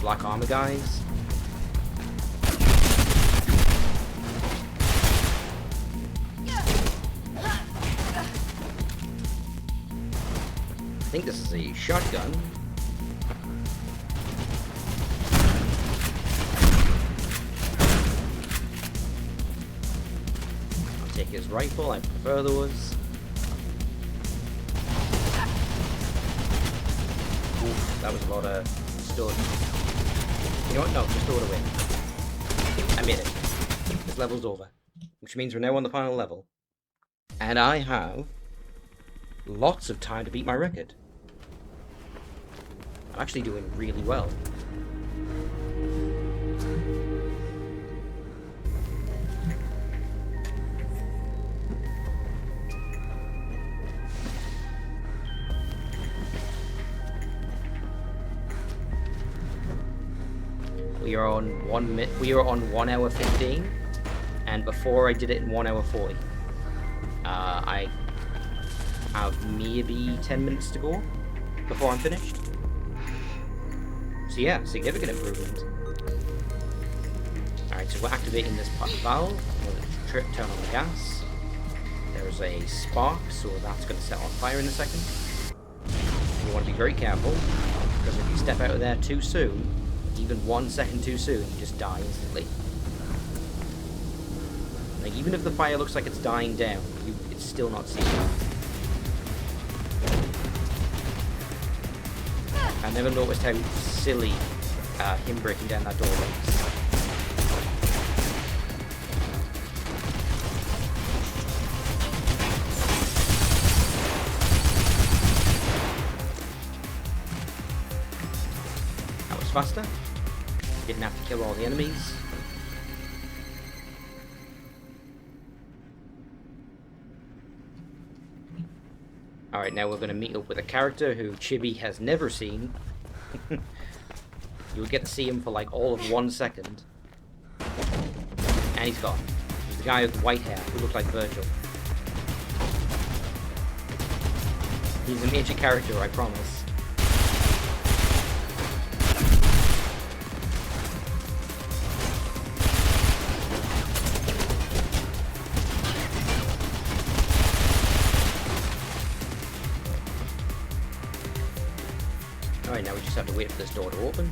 black armor guys. I think this is a shotgun. I'll take his rifle, I prefer those. Oof, that was a lot of stun. You know what? No, just throw it away. I made it. This level's over. Which means we're now on the final level. And I have lots of time to beat my record. I'm actually doing really well. We are on 1 hour 15, and before I did it in 1 hour 40. I have maybe 10 minutes to go before I'm finished. So yeah, significant improvement. Alright, so we're activating this valve. I'm going to turn on the gas. There's a spark, so that's going to set on fire in a second. You want to be very careful, because if you step out of there too soon, even 1 second too soon, you just die instantly. Like, even if the fire looks like it's dying down, it's still not safe. I never noticed how silly him breaking down that door was. faster. Didn't have to kill all the enemies. Alright, now we're going to meet up with a character who Chibi has never seen. You would get to see him for like all of 1 second. And he's gone. He's the guy with the white hair who looks like Virgil. He's a major character, I promise. Alright, now we just have to wait for this door to open.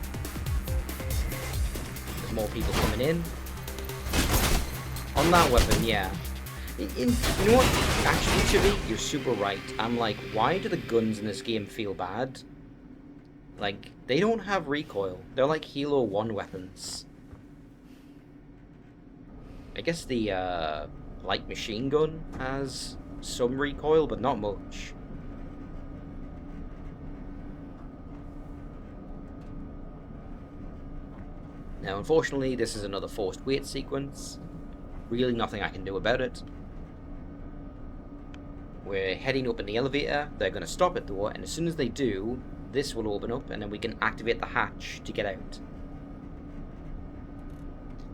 There's more people coming in. On that weapon, yeah. You know what? Actually, Chibi, you're super right. I'm like, why do the guns in this game feel bad? Like, they don't have recoil. They're like Halo 1 weapons. I guess the light machine gun has some recoil, but not much. Now, unfortunately, this is another forced wait sequence. Really nothing I can do about it. We're heading up in the elevator. They're going to stop at the door, and as soon as they do, this will open up, and then we can activate the hatch to get out.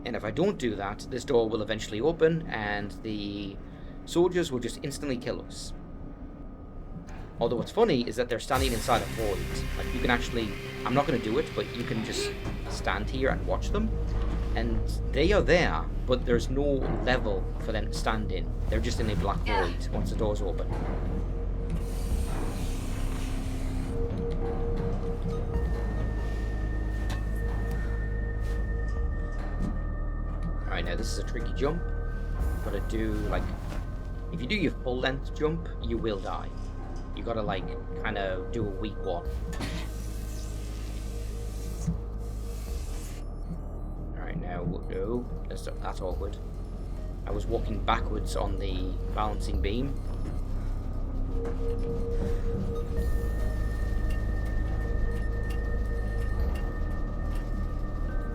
And if I don't do that, this door will eventually open, and the soldiers will just instantly kill us. Although what's funny is that they're standing inside a void. Like, you can actually... I'm not going to do it, but you can just stand here and watch them. And they are there, but there's no level for them to stand in. They're just in a black void once the doors open. Alright, now this is a tricky jump. Gotta do, like... If you do your full length jump, you will die. You gotta, like, kind of do a weak one. Alright, now, no, that's awkward. I was walking backwards on the balancing beam.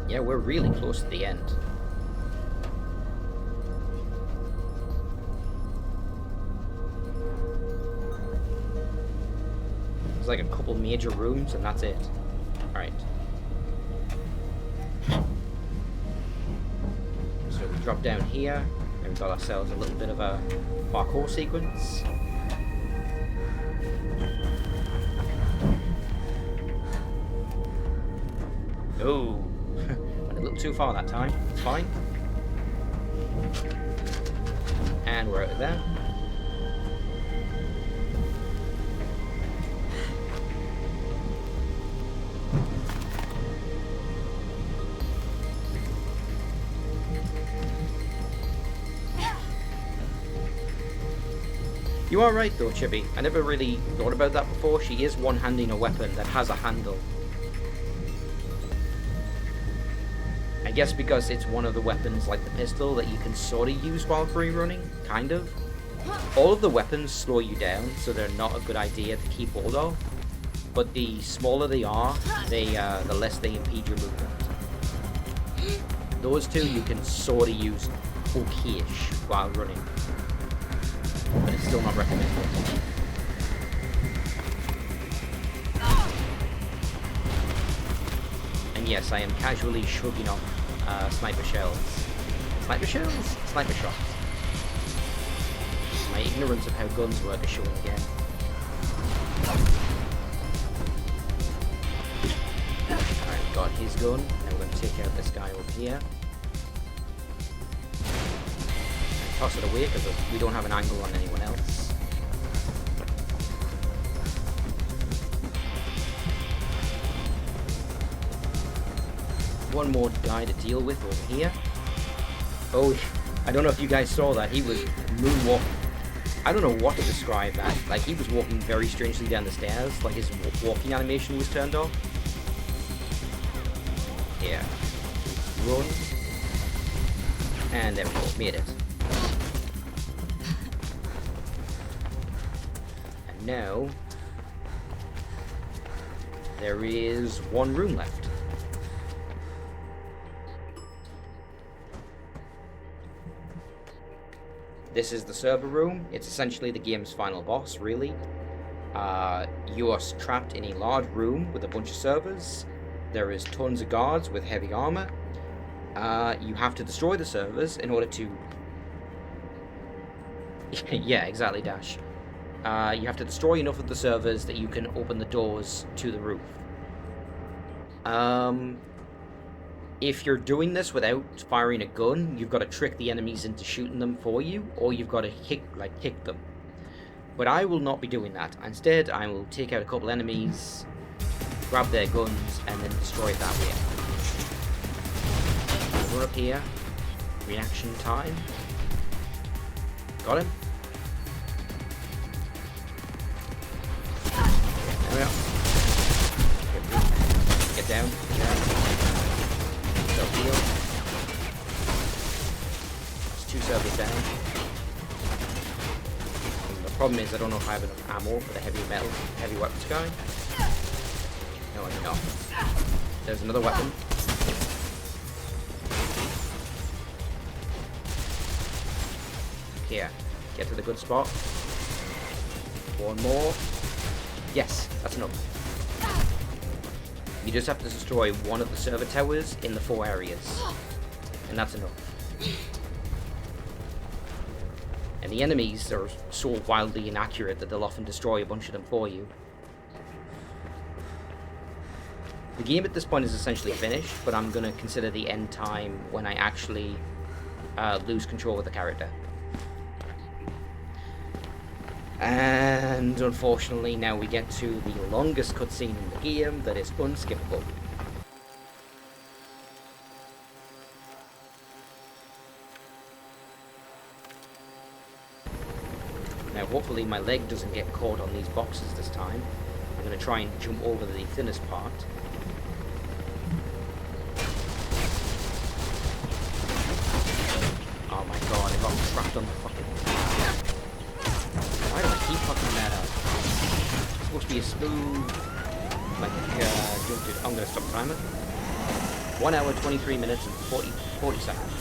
Yeah, we're really close to the end. Like a couple major rooms and that's it. Alright. So we drop down here and we've got ourselves a little bit of a parkour sequence. Oh, went a little too far that time. It's fine. And we're out of there. You are right though, Chibi. I never really thought about that before. She is one-handing a weapon that has a handle. I guess because it's one of the weapons like the pistol that you can sort of use while free running, kind of. All of the weapons slow you down, so they're not a good idea to keep hold of. But the smaller they are, the less they impede your movement. Those two you can sort of use okay-ish while running. But it's still not recommended. And yes, I am casually shrugging off sniper shells. Sniper shells? Sniper shots. My ignorance of how guns work is showing again. Alright, got his gun. Now we're going to take out this guy over here. Toss it away because we don't have an angle on anyone else. One more guy to deal with over here. Oh, I don't know if you guys saw that. He was moonwalking. I don't know what to describe that. Like, he was walking very strangely down the stairs. Like, his walking animation was turned off. Yeah. Run. And there we go. Made it. Now, there is one room left. This is the server room. It's essentially the game's final boss, really. You are trapped in a large room with a bunch of servers. There is tons of guards with heavy armor. You have to destroy the servers in order to... yeah, exactly, Dash. You have to destroy enough of the servers that you can open the doors to the roof. If you're doing this without firing a gun, you've got to trick the enemies into shooting them for you, or you've got to kick them. But I will not be doing that. Instead, I will take out a couple enemies, grab their guns, and then destroy it that way. We're up here. Reaction time. Got him. There we are. Get down. Self-heal. That's 2 servers down. The problem is I don't know if I have enough ammo for the heavy weapons guy. No, I do not. There's another weapon. Here, get to the good spot. One more. Yes, that's enough. You just have to destroy one of the server towers in the 4 areas. And that's enough. And the enemies are so wildly inaccurate that they'll often destroy a bunch of them for you. The game at this point is essentially finished, but I'm going to consider the end time when I actually lose control of the character. And unfortunately, now we get to the longest cutscene in the game that is unskippable. Now, hopefully my leg doesn't get caught on these boxes this time. I'm going to try and jump over the thinnest part. Oh my god, I got trapped on the fucking... Why do I keep fucking that up? It's supposed to be a smooth... Like, jump to... I'm going to stop the timer. 1 hour, 23 minutes and 40 seconds.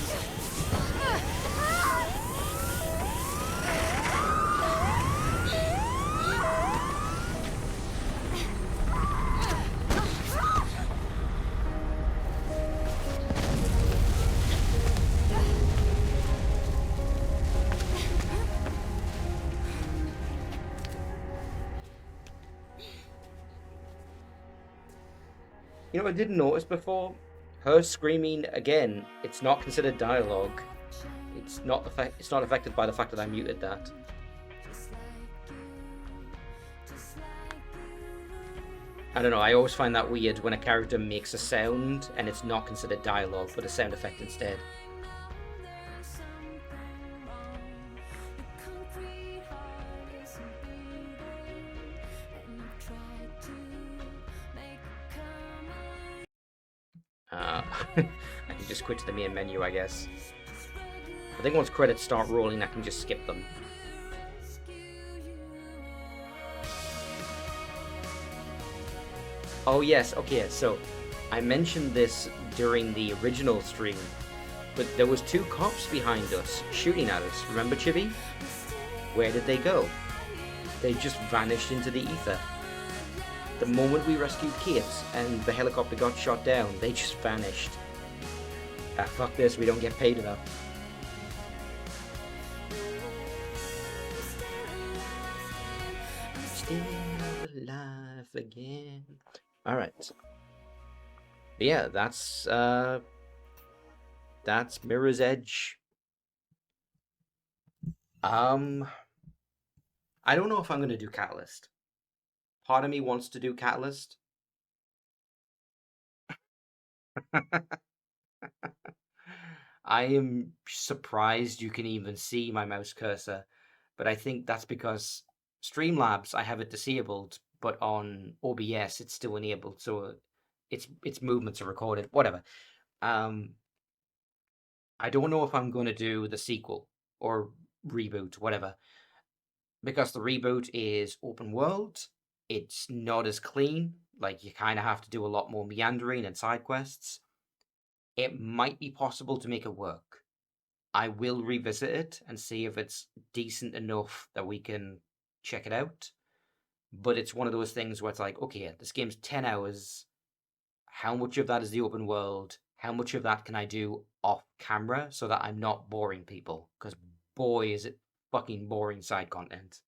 You know, I didn't notice before, her screaming again. It's not considered dialogue. It's not affected by the fact that I muted that. I don't know. I always find that weird when a character makes a sound and it's not considered dialogue, but a sound effect instead. I can just quit to the main menu, I guess. I think once credits start rolling, I can just skip them. Oh yes, okay, so I mentioned this during the original stream, but there was 2 cops behind us shooting at us. Remember, Chibi? Where did they go? They just vanished into the ether. The moment we rescued Kate and the helicopter got shot down, they just vanished. Ah, fuck this, we don't get paid enough. Still alive again. Alright. Yeah, that's Mirror's Edge. I don't know if I'm gonna do Catalyst. Part of me wants to do Catalyst. I am surprised you can even see my mouse cursor, but I think that's because Streamlabs, I have it disabled, but on OBS it's still enabled, so its movements are recorded. Whatever. I don't know if I'm going to do the sequel or reboot, whatever, because the reboot is open world. It's not as clean. Like, you kind of have to do a lot more meandering and side quests. It might be possible to make it work. I will revisit it and see if it's decent enough that we can check it out. But it's one of those things where it's like, okay, this game's 10 hours. How much of that is the open world? How much of that can I do off camera so that I'm not boring people? Because boy, is it fucking boring side content.